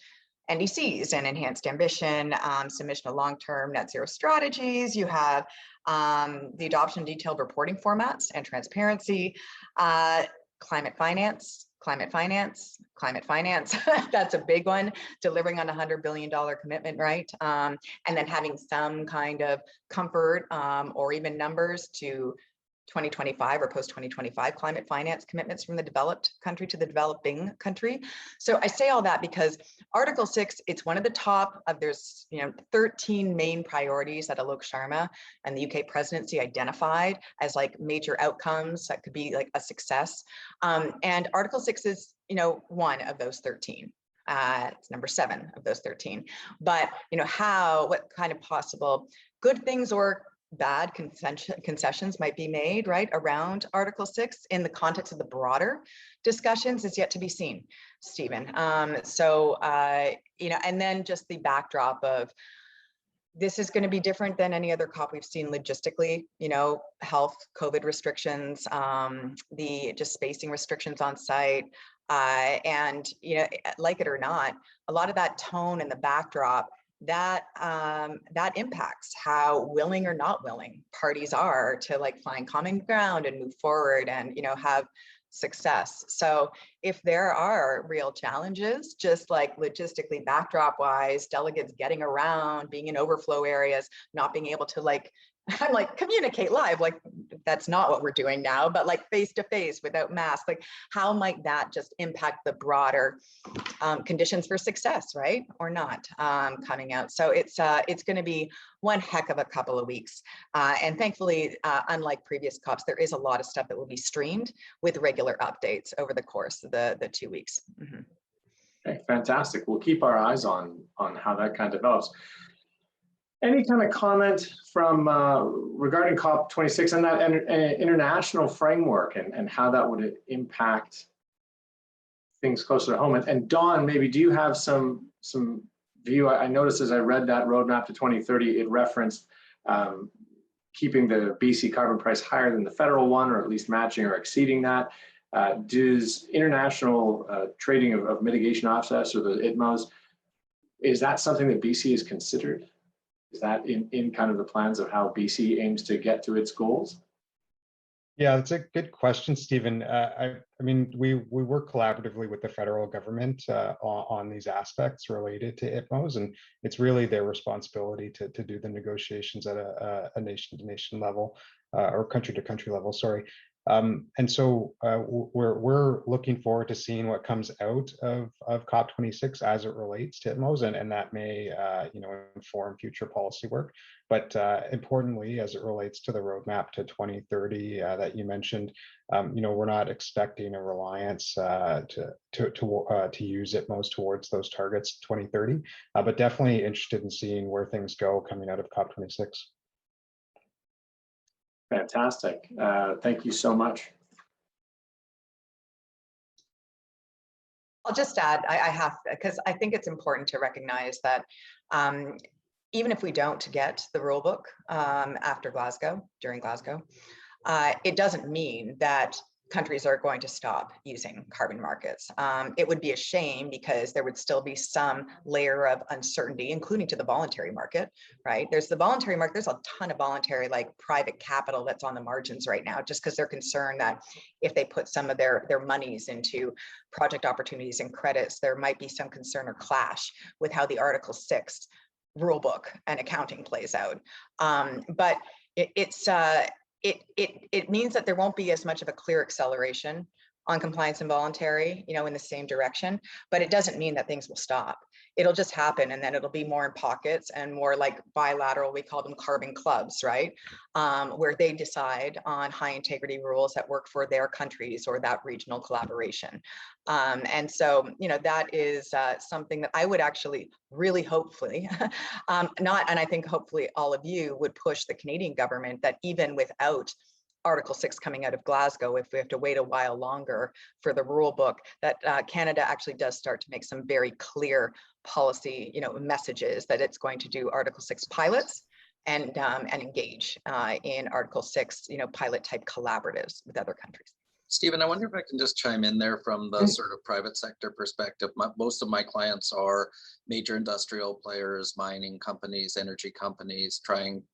NDCs and enhanced ambition, submission of long-term net zero strategies. You have the adoption of detailed reporting formats and transparency, climate finance. That's a big one, delivering on a $100 billion commitment, right? And then having some kind of comfort or even numbers to 2025 or post 2025 climate finance commitments from the developed country to the developing country. So I say all that because Article 6, it's one of the top of, there's 13 main priorities that Alok Sharma and the UK presidency identified as like major outcomes that could be like a success. And Article 6 is, one of those 13. It's number 7 of those 13. But, what kind of possible good things or bad concessions might be made, right, around Article 6 in the context of the broader discussions is yet to be seen, Stephen. And then just the backdrop of this is going to be different than any other COP we've seen logistically, health, COVID restrictions, the just spacing restrictions on site. And, like it or not, a lot of that tone and the backdrop that impacts how willing or not willing parties are to like find common ground and move forward and have success. So if there are real challenges, just like logistically backdrop wise, delegates getting around, being in overflow areas, not being able to I'm like communicate live, like that's not what we're doing now, but like face to face without masks, like how might that just impact the broader conditions for success, right, or not coming out? So it's going to be one heck of a couple of weeks, and thankfully, unlike previous COPs, there is a lot of stuff that will be streamed with regular updates over the course of the 2 weeks. Mm-hmm. Okay, fantastic. We'll keep our eyes on how that kind of develops. Any kind of comment from regarding COP26 and that international framework and how that would impact things closer to home? And Dawn, maybe do you have some view? I noticed as I read that roadmap to 2030, it referenced keeping the BC carbon price higher than the federal one, or at least matching or exceeding that. Does international trading of mitigation offsets or the ITMOs, is that something that BC has considered? Is that in kind of the plans of how BC aims to get to its goals? Yeah, that's a good question, Stephen. I mean, we work collaboratively with the federal government on these aspects related to ITMOs, and it's really their responsibility to do the negotiations at a nation-to-nation level or country-to-country level. Sorry. And so we're looking forward to seeing what comes out of COP26 as it relates to ITMOs, and that may inform future policy work. But importantly, as it relates to the roadmap to 2030 that you mentioned, we're not expecting a reliance to use ITMOs towards those targets 2030, but definitely interested in seeing where things go coming out of COP26. Fantastic. Thank you so much. I'll just add, I have, because I think it's important to recognize that even if we don't get the rule book after Glasgow, during Glasgow, it doesn't mean that countries are going to stop using carbon markets. It would be a shame because there would still be some layer of uncertainty, including to the voluntary market, right? There's the voluntary market, there's a ton of voluntary like private capital that's on the margins right now, just because they're concerned that if they put some of their monies into project opportunities and credits, there might be some concern or clash with how the Article 6 rule book and accounting plays out. But it's it means that there won't be as much of a clear acceleration on compliance and voluntary, you know, in the same direction, but it doesn't mean that things will stop. It'll just happen, and then it'll be more in pockets and more like bilateral, we call them carbon clubs, right? Where they decide on high integrity rules that work for their countries or that regional collaboration. And so, you know, that is something that I would actually really hopefully, and I think hopefully all of you would push the Canadian government that even without Article 6 coming out of Glasgow, if we have to wait a while longer for the rule book, that Canada actually does start to make some very clear policy, you know, messages that it's going to do Article 6 pilots and engage in Article 6, you know, pilot type collaboratives with other countries. Stephen, I wonder if I can just chime in there from the sort of private sector perspective. Most of my clients are major industrial players, mining companies, energy companies,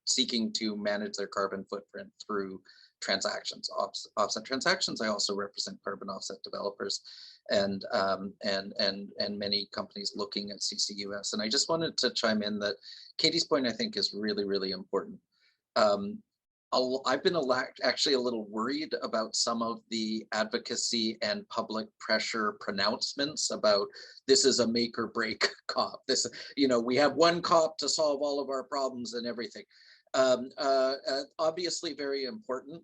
seeking to manage their carbon footprint through transactions, offset transactions. I also represent carbon offset developers and many companies looking at CCUS. And I just wanted to chime in that Katie's point, I think, is really, really important. I've been actually a little worried about some of the advocacy and public pressure pronouncements about this is a make or break COP. This, you know, we have one COP to solve all of our problems and everything. Obviously very important,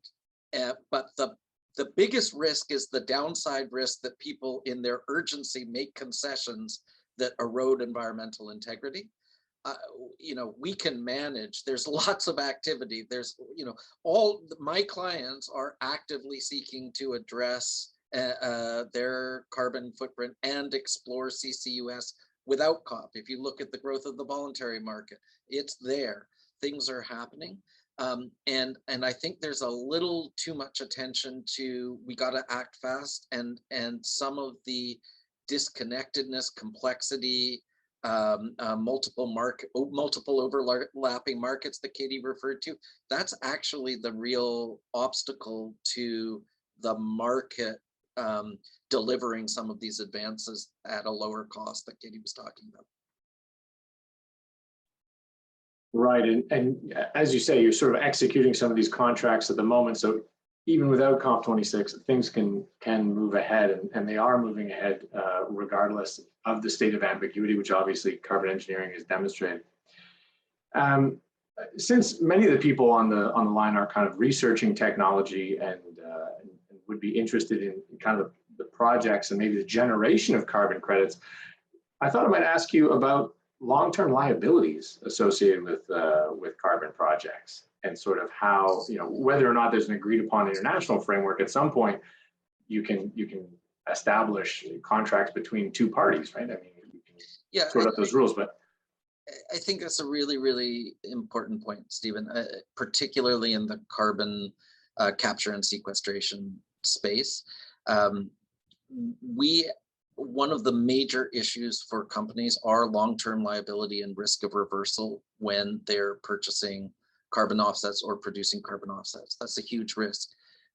but the biggest risk is the downside risk that people in their urgency make concessions that erode environmental integrity. You know, we can manage, there's lots of activity. There's, you know, all my clients are actively seeking to address their carbon footprint and explore CCUS without COP. If you look at the growth of the voluntary market, it's there. Things are happening. And I think there's a little too much attention to, we got to act fast, and some of the disconnectedness, complexity, multiple overlapping markets that Katie referred to, that's actually the real obstacle to the market delivering some of these advances at a lower cost that Katie was talking about. Right, and as you say, you're sort of executing some of these contracts at the moment. So even without COP26, things can move ahead, and they are moving ahead regardless of the state of ambiguity, which obviously carbon engineering has demonstrated. Since many of the people on the line are kind of researching technology and would be interested in kind of the projects and maybe the generation of carbon credits, I thought I might ask you about long-term liabilities associated with carbon projects, and sort of how, you know, whether or not there's an agreed upon international framework. At some point you can establish contracts between two parties, right? I mean, you can sort out those rules. But I think that's a really, really important point, Stephen, particularly in the carbon capture and sequestration space. One of the major issues for companies are long-term liability and risk of reversal when they're purchasing carbon offsets or producing carbon offsets. That's a huge risk.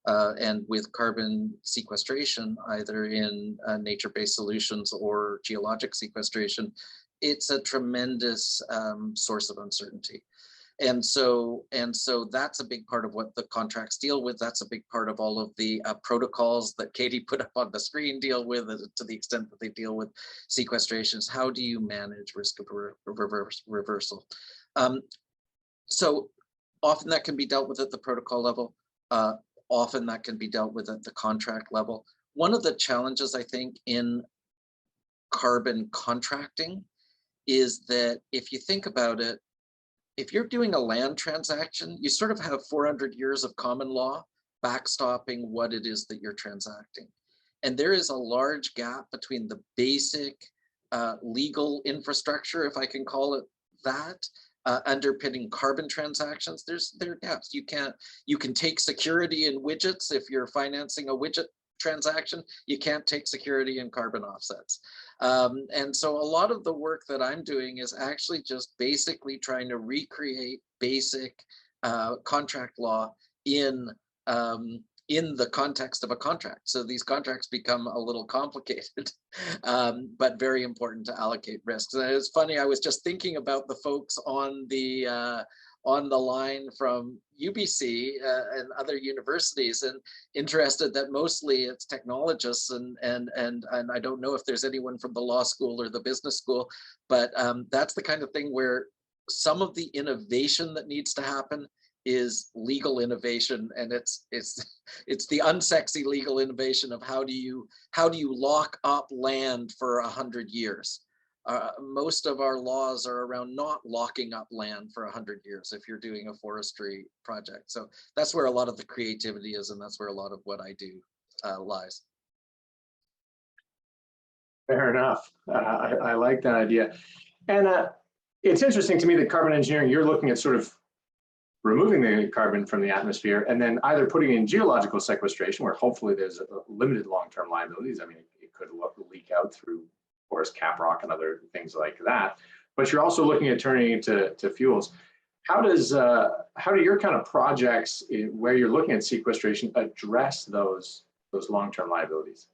And with carbon sequestration, either in nature-based solutions or geologic sequestration, it's a tremendous source of uncertainty. And so that's a big part of what the contracts deal with. That's a big part of all of the protocols that Katie put up on the screen deal with, to the extent that they deal with sequestrations. How do you manage risk of reversal? So often that can be dealt with at the protocol level. Often that can be dealt with at the contract level. One of the challenges, I think, in carbon contracting is that if you think about it, if you're doing a land transaction, you sort of have 400 years of common law backstopping what it is that you're transacting. And there is a large gap between the basic legal infrastructure, if I can call it that, underpinning carbon transactions. There are gaps. You can take security in widgets if you're financing a widget transaction. You can't take security in carbon offsets. And so a lot of the work that I'm doing is actually just basically trying to recreate basic contract law in the context of a contract. So these contracts become a little complicated, but very important to allocate risks. And it's funny, I was just thinking about the folks on the on the line from UBC and other universities, and interested that mostly it's technologists, and I don't know if there's anyone from the law school or the business school, but that's the kind of thing where some of the innovation that needs to happen is legal innovation, and it's the unsexy legal innovation of how do you lock up land for 100 years. Most of our laws are around not locking up land for 100 years if you're doing a forestry project. So that's where a lot of the creativity is, and that's where a lot of what I do lies. Fair enough. I like that idea. And it's interesting to me that carbon engineering, you're looking at sort of removing the carbon from the atmosphere and then either putting in geological sequestration, where hopefully there's a limited long-term liabilities. I mean, it could leak out through forest cap rock and other things like that. But you're also looking at turning into fuels. How do your kind of projects where you're looking at sequestration address those long-term liabilities?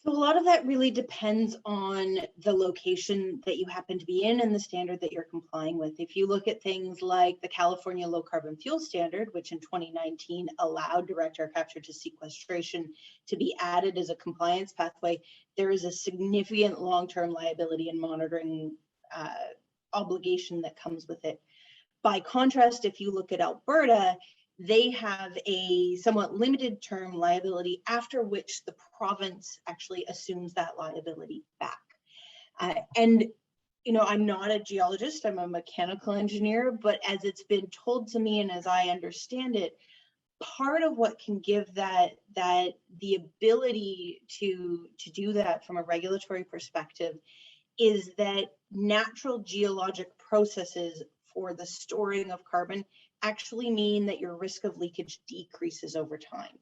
So a lot of that really depends on the location that you happen to be in and the standard that you're complying with. If you look at things like the California Low Carbon Fuel Standard, which in 2019 allowed direct air capture to sequestration to be added as a compliance pathway, there is a significant long-term liability and monitoring obligation that comes with it. By contrast, if you look at Alberta, they have a somewhat limited term liability after which the province actually assumes that liability back. And, you know, I'm not a geologist, I'm a mechanical engineer, but as it's been told to me and as I understand it, part of what can give that the ability to do that from a regulatory perspective is that natural geologic processes for the storing of carbon actually mean that your risk of leakage decreases over time.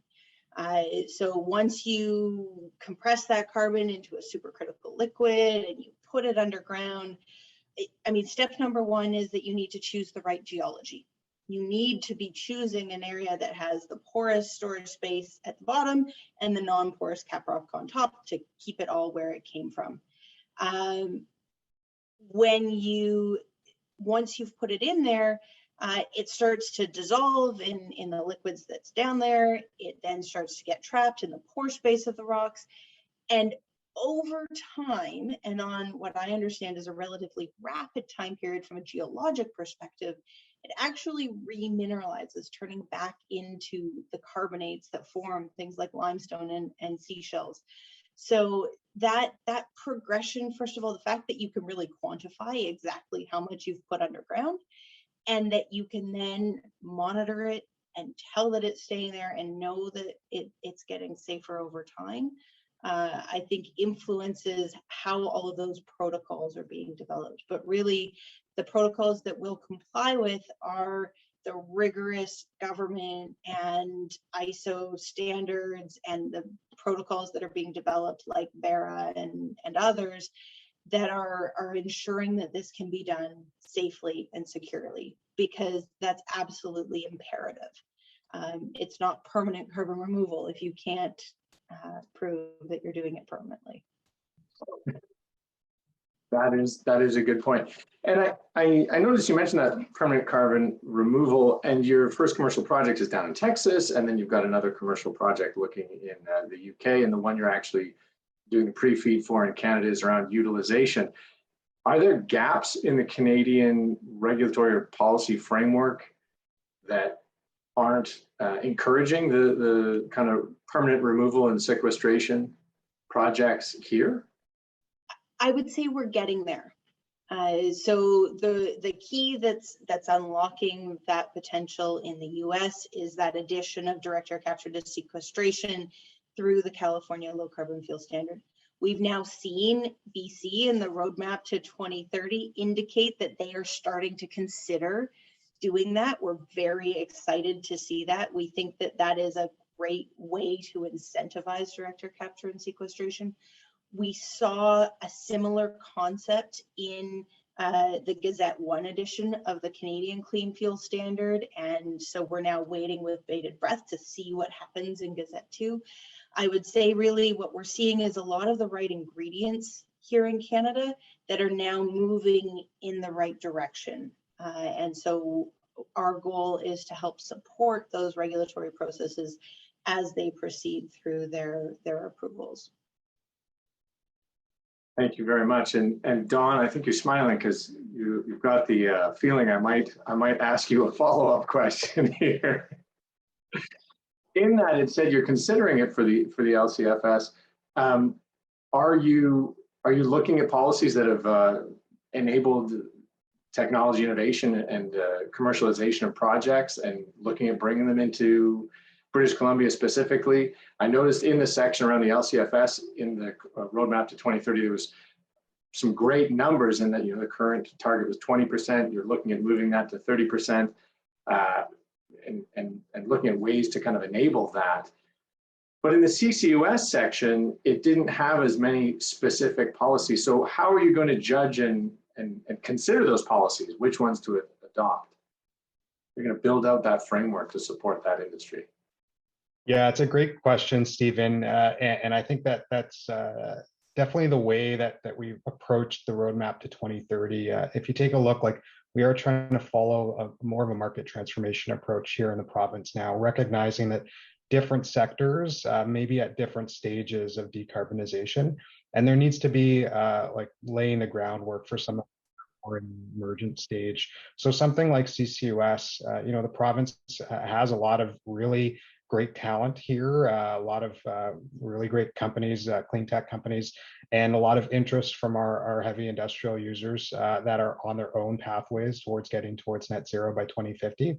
So once you compress that carbon into a supercritical liquid and you put it underground, I mean, step number one is that you need to choose the right geology. You need to be choosing an area that has the porous storage space at the bottom and the non-porous cap rock on top to keep it all where it came from. Once you've put it in there, it starts to dissolve in the liquids that's down there. It then starts to get trapped in the pore space of the rocks. And over time, and on what I understand is a relatively rapid time period from a geologic perspective, it actually remineralizes, turning back into the carbonates that form things like limestone and seashells. So that progression, first of all, the fact that you can really quantify exactly how much you've put underground, and that you can then monitor it and tell that it's staying there and know that it's getting safer over time, I think influences how all of those protocols are being developed. But really, the protocols that we'll comply with are the rigorous government and ISO standards and the protocols that are being developed like BERA and others that are ensuring that this can be done safely and securely, because that's absolutely imperative. It's not permanent carbon removal if you can't prove that you're doing it permanently. That is a good point. And I noticed you mentioned that permanent carbon removal, and your first commercial project is down in Texas, and then you've got another commercial project looking in the UK, and the one you're actually doing the pre-feed for in Canada is around utilization. Are there gaps in the Canadian regulatory or policy framework that aren't encouraging the kind of permanent removal and sequestration projects here? I would say we're getting there. So the key that's unlocking that potential in the US is that addition of direct air capture to sequestration through the California Low Carbon Fuel Standard. We've now seen BC in the roadmap to 2030 indicate that they are starting to consider doing that. We're very excited to see that. We think that that is a great way to incentivize direct air capture and sequestration. We saw a similar concept in the Gazette 1 edition of the Canadian Clean Fuel Standard. And so we're now waiting with bated breath to see what happens in Gazette 2. I would say really what we're seeing is a lot of the right ingredients here in Canada that are now moving in the right direction. And so our goal is to help support those regulatory processes as they proceed through their approvals. Thank you very much. And Dawn, I think you're smiling because you've got the feeling I might ask you a follow-up question here. In that it said you're considering it for the LCFS. Are you looking at policies that have enabled technology innovation and commercialization of projects and looking at bringing them into British Columbia specifically? I noticed in the section around the LCFS in the roadmap to 2030, there was some great numbers in that, the current target was 20%. You're looking at moving that to 30%. And looking at ways to kind of enable that. But in the CCUS section, it didn't have as many specific policies. So how are you going to judge and consider those policies, which ones to adopt? You're going to build out that framework to support that industry. Yeah, it's a great question, Stephen. And I think that's definitely the way that we've approached the roadmap to 2030. If you take a look, like, we are trying to follow more of a market transformation approach here in the province now, recognizing that different sectors may be at different stages of decarbonization, and there needs to be like laying the groundwork for some more emergent stage. So something like CCUS, the province has a lot of really great talent here, a lot of really great companies, clean tech companies, and a lot of interest from our heavy industrial users that are on their own pathways towards getting towards net zero by 2050.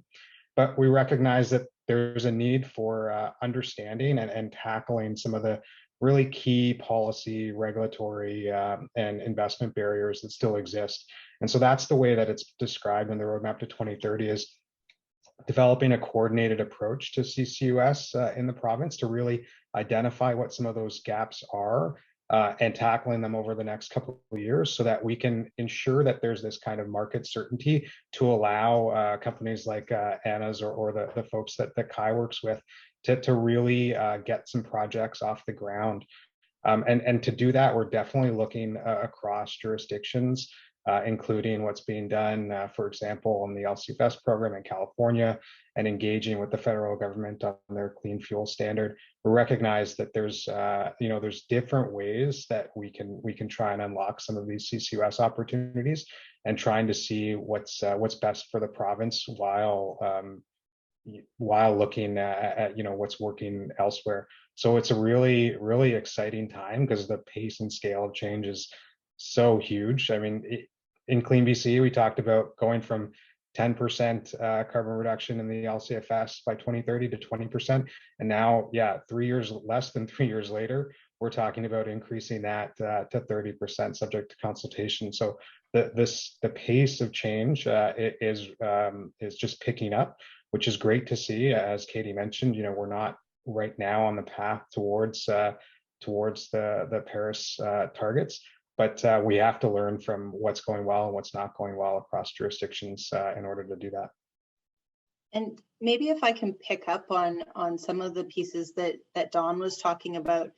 But we recognize that there's a need for understanding and tackling some of the really key policy, regulatory, and investment barriers that still exist. And so that's the way that it's described in the roadmap to 2030, is developing a coordinated approach to CCUS in the province to really identify what some of those gaps are and tackling them over the next couple of years so that we can ensure that there's this kind of market certainty to allow companies like Anna's or the folks that Kai works with to really get some projects off the ground. And to do that, we're definitely looking across jurisdictions, including what's being done, for example, in the LCFS program in California, and engaging with the federal government on their clean fuel standard. We recognize that there's different ways that we can try and unlock some of these CCUS opportunities, and trying to see what's best for the province while looking at what's working elsewhere. So it's a really, really exciting time because the pace and scale of change is so huge. I mean, in Clean BC, we talked about going from 10% carbon reduction in the LCFS by 2030 to 20%. And now, less than 3 years later, we're talking about increasing that to 30% subject to consultation. So the pace of change is just picking up, which is great to see. As Katie mentioned, we're not right now on the path towards the Paris targets, but we have to learn from what's going well and what's not going well across jurisdictions in order to do that. And maybe if I can pick up on some of the pieces that Dawn was talking about,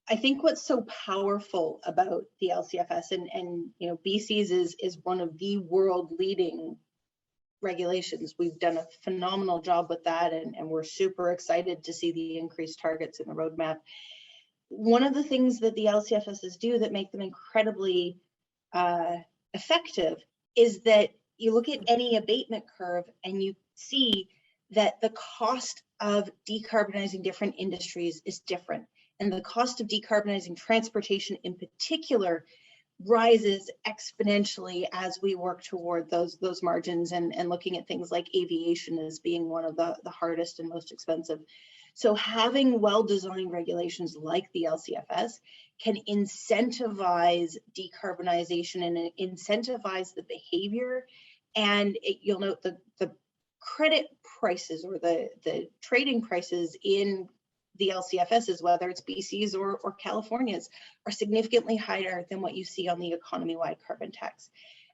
I think what's so powerful about the LCFS and BC's is one of the world leading regulations. We've done a phenomenal job with that, and we're super excited to see the increased targets in the roadmap. One of the things that the LCFSs do that make them incredibly effective is that you look at any abatement curve and you see that the cost of decarbonizing different industries is different. And the cost of decarbonizing transportation in particular rises exponentially as we work toward those margins, and looking at things like aviation as being one of the hardest and most expensive. So having well-designed regulations like the LCFS can incentivize decarbonization and incentivize the behavior. And you'll note the credit prices or the trading prices in the LCFSs, whether it's BC's or California's, are significantly higher than what you see on the economy-wide carbon tax.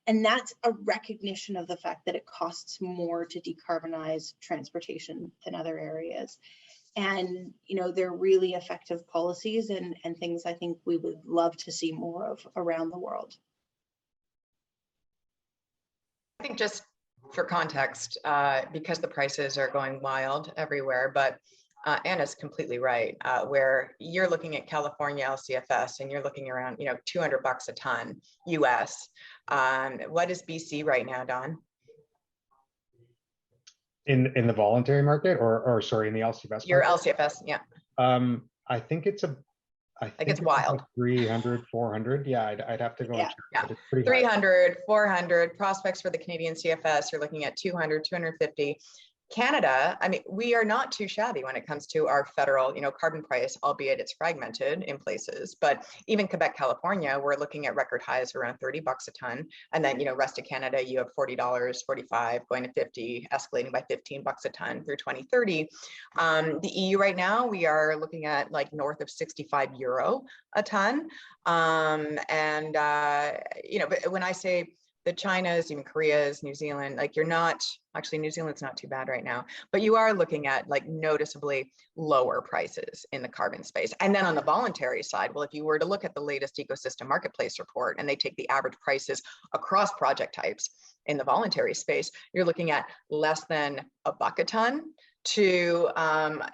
And that's a recognition of the fact that it costs more to decarbonize transportation than other areas. And, they're really effective policies and things I think we would love to see more of around the world. I think just for context, because the prices are going wild everywhere, but Anna's completely right, where you're looking at California LCFS and you're looking around, you know, $200 a ton US. What is BC right now, Don? In the voluntary market, or sorry, in the LCFS Your market? LCFS, yeah. I think it's it's wild. about 300, 400. Yeah, I'd have to go and check, Yeah. but it's pretty high. 300, 400 prospects for the Canadian CFS. You're looking at 200, 250. Canada, I mean, we are not too shabby when it comes to our federal, you know, carbon price, albeit it's fragmented in places. But even Quebec, California, we're looking at record highs around $30 a ton. And then, you know, rest of Canada, you have $40, 45, going to 50, escalating by $15 a ton through 2030. The EU right now, we are looking at like north of €65 a ton. You know, but when I say the China's, even Korea's, New Zealand, like you're not, actually New Zealand's not too bad right now, but you are looking at like noticeably lower prices in the carbon space. And then on the voluntary side, well, if you were to look at the latest ecosystem marketplace report and they take the average prices across project types in the voluntary space, you're looking at less than $1 a ton to,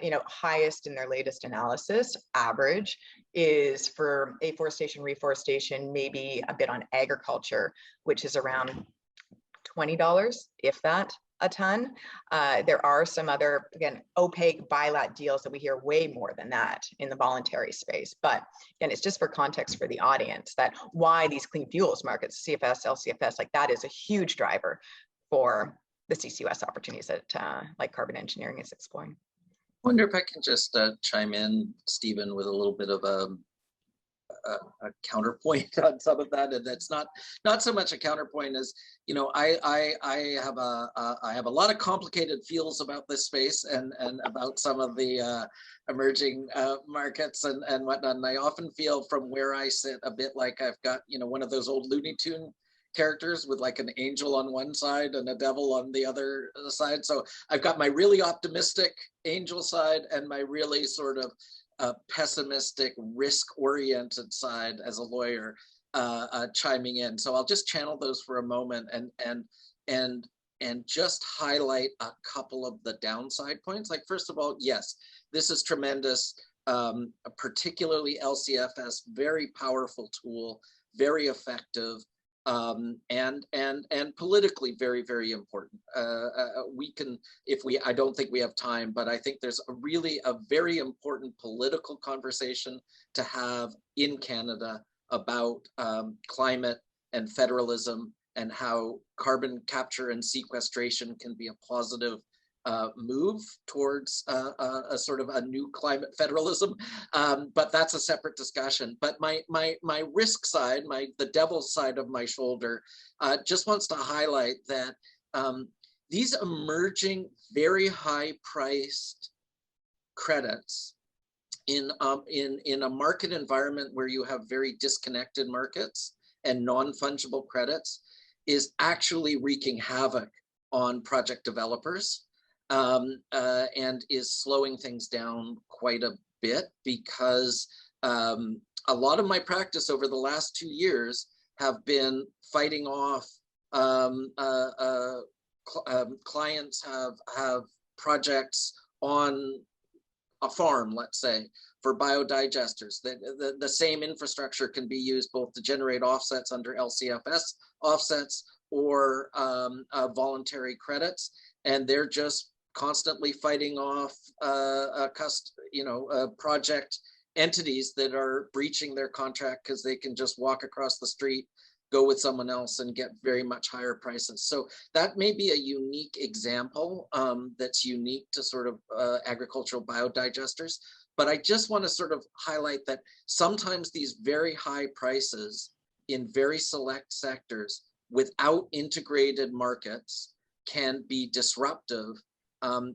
you know, highest in their latest analysis, average is for afforestation, reforestation, maybe a bit on agriculture, which is around $20, if that, a ton. There are some other, again, opaque bilat deals that we hear way more than that in the voluntary space. But again, it's just for context for the audience that why these clean fuels markets, CFS, LCFS, like that is a huge driver for the CCUS opportunities that like carbon engineering is exploring. I wonder if I can just chime in, Stephen, with a little bit of a counterpoint on some of that, and that's not so much a counterpoint as, you know, I have a lot of complicated feels about this space and about some of the emerging markets and whatnot. And I often feel from where I sit a bit like I've got, you know, one of those old Looney Tune characters with like an angel on one side and a devil on the other side. So I've got my really optimistic angel side and my really sort of pessimistic, risk-oriented side as a lawyer chiming in. So I'll just channel those for a moment and just highlight a couple of the downside points. Like, first of all, yes, this is tremendous, particularly LCFS, very powerful tool, very effective. And politically very, very important. We can, I don't think we have time, but I think there's a very important political conversation to have in Canada about climate and federalism and how carbon capture and sequestration can be a positive move towards a sort of a new climate federalism, but that's a separate discussion. But my risk side, the devil's side of my shoulder, just wants to highlight that these emerging very high-priced credits in a market environment where you have very disconnected markets and non-fungible credits is actually wreaking havoc on project developers. And is slowing things down quite a bit because a lot of my practice over the last 2 years have been fighting off clients have projects on a farm, let's say, for biodigesters. The same infrastructure can be used both to generate offsets under LCFS offsets or voluntary credits, and they're just constantly fighting off project entities that are breaching their contract because they can just walk across the street, go with someone else and get very much higher prices. So that may be a unique example that's unique to sort of agricultural biodigesters. But I just want to sort of highlight that sometimes these very high prices in very select sectors without integrated markets can be disruptive.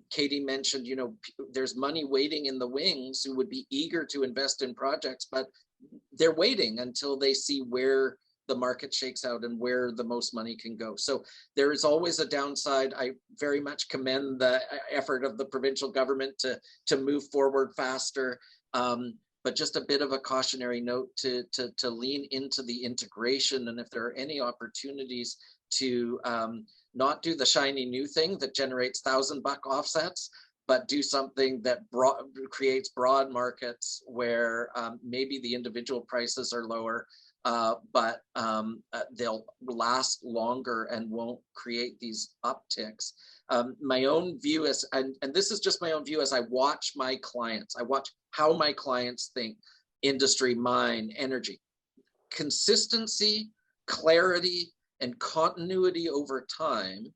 Katie mentioned, you know, there's money waiting in the wings who would be eager to invest in projects, but they're waiting until they see where the market shakes out and where the most money can go. So there is always a downside. I very much commend the effort of the provincial government to move forward faster, but just a bit of a cautionary note to lean into the integration, and if there are any opportunities to not do the shiny new thing that generates $1,000 offsets, but do something that creates broad markets where maybe the individual prices are lower, but they'll last longer and won't create these upticks. My own view is, and this is just my own view as I watch my clients, I watch how my clients think, industry, mine, energy. Consistency, clarity, and continuity over time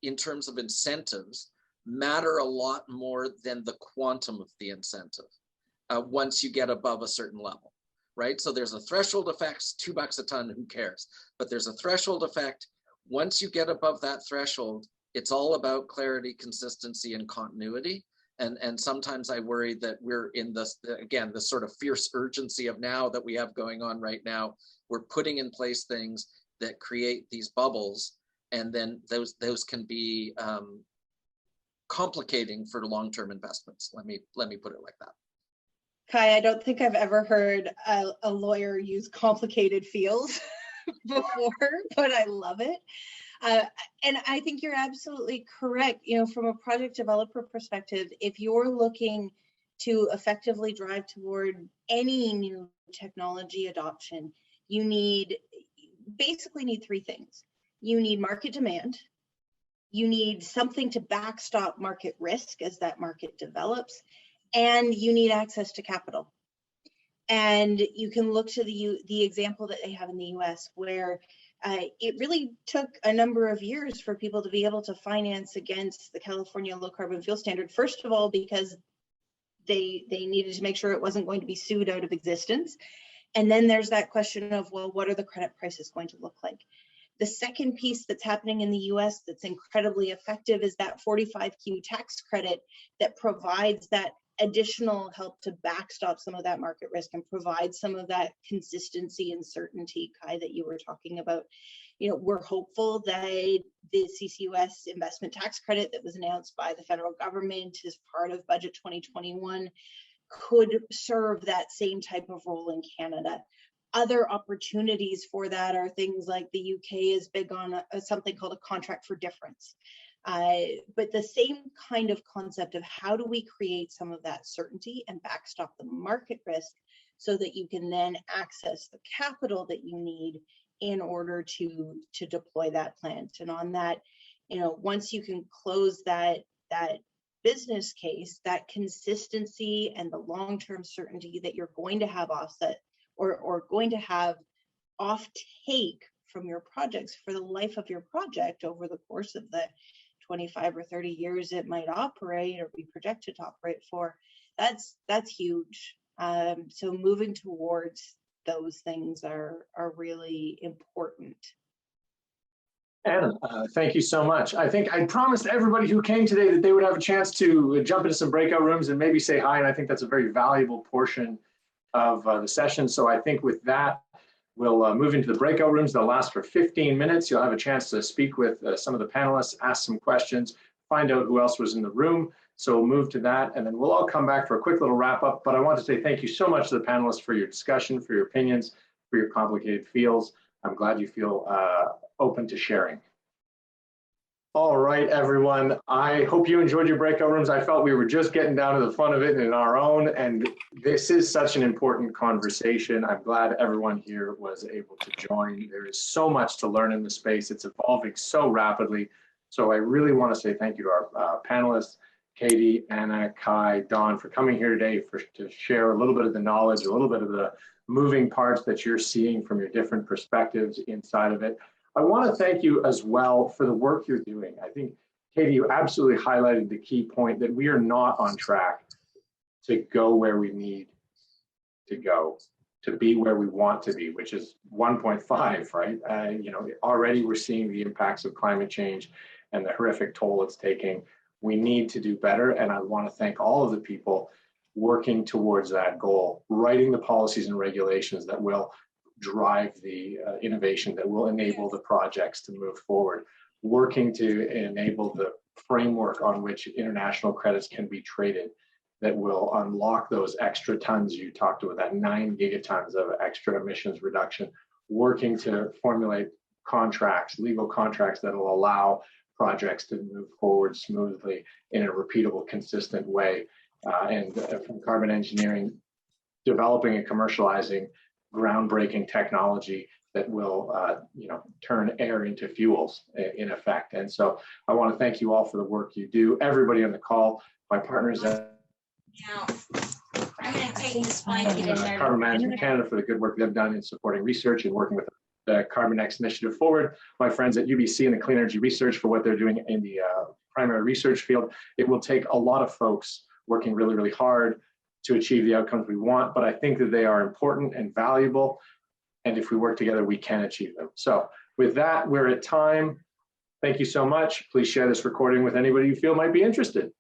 in terms of incentives matter a lot more than the quantum of the incentive once you get above a certain level, right? So there's a threshold effect, $2 a ton, who cares? But there's a threshold effect. Once you get above that threshold, it's all about clarity, consistency, and continuity. And sometimes I worry that we're in this, again, this sort of fierce urgency of now that we have going on right now. We're putting in place things that create these bubbles, and then those can be complicating for long-term investments. Let me put it like that. Kai, I don't think I've ever heard a lawyer use complicated fields before, but I love it. And I think you're absolutely correct. You know, from a project developer perspective, if you're looking to effectively drive toward any new technology adoption, you basically need three things. You need market demand. You need something to backstop market risk as that market develops, and you need access to capital. And you can look to the example that they have in the US, where it really took a number of years for people to be able to finance against the California Low Carbon Fuel Standard. First of all, because they needed to make sure it wasn't going to be sued out of existence. And then there's that question of, well, what are the credit prices going to look like? The second piece that's happening in the US that's incredibly effective is that 45Q tax credit that provides that additional help to backstop some of that market risk and provide some of that consistency and certainty, Kai, that you were talking about. You know, we're hopeful that the CCUS investment tax credit that was announced by the federal government as part of Budget 2021 could serve that same type of role in Canada. Other opportunities for that are things like the UK is big on something called a contract for difference. But the same kind of concept of how do we create some of that certainty and backstop the market risk so that you can then access the capital that you need in order to deploy that plant. And on that, you know, once you can close that business case, that consistency and the long-term certainty that you're going to have offset or going to have off-take from your projects for the life of your project over the course of the 25 or 30 years it might operate or be projected to operate for, that's huge. So moving towards those things are really important. Anna, thank you so much. I think I promised everybody who came today that they would have a chance to jump into some breakout rooms and maybe say hi, and I think that's a very valuable portion of the session. So I think with that, we'll move into the breakout rooms. They'll last for 15 minutes. You'll have a chance to speak with some of the panelists, ask some questions, find out who else was in the room. So we'll move to that, and then we'll all come back for a quick little wrap up. But I want to say thank you so much to the panelists for your discussion, for your opinions, for your complicated fields. I'm glad you feel open to sharing. All right, everyone. I hope you enjoyed your breakout rooms. I felt we were just getting down to the fun of it in our own, and this is such an important conversation. I'm glad everyone here was able to join. There is so much to learn in the space. It's evolving so rapidly. So I really want to say thank you to our panelists, Katie, Anna, Kai, Don, for coming here today to share a little bit of the knowledge, a little bit of the moving parts that you're seeing from your different perspectives inside of it. I want to thank you as well for the work you're doing. I think, Katie, you absolutely highlighted the key point that we are not on track to go where we need to go, to be where we want to be, which is 1.5, right? You know, already we're seeing the impacts of climate change and the horrific toll it's taking. We need to do better, and I want to thank all of the people working towards that goal, writing the policies and regulations that will drive the innovation that will enable the projects to move forward, working to enable the framework on which international credits can be traded that will unlock those extra tons you talked about, that 9 gigatons of extra emissions reduction, working to formulate contracts, legal contracts that will allow projects to move forward smoothly in a repeatable, consistent way. And from carbon engineering, developing and commercializing groundbreaking technology that will, turn air into fuels in effect. And so I want to thank you all for the work you do. Everybody on the call, my partners at Carbon Management Canada for the good work they've done in supporting research and working with the carbonNEXT initiative forward. My friends at UBC and the Clean Energy Research for what they're doing in the primary research field. It will take a lot of folks working really, really hard to achieve the outcomes we want, but I think that they are important and valuable. And if we work together, we can achieve them. So with that, we're at time. Thank you so much. Please share this recording with anybody you feel might be interested.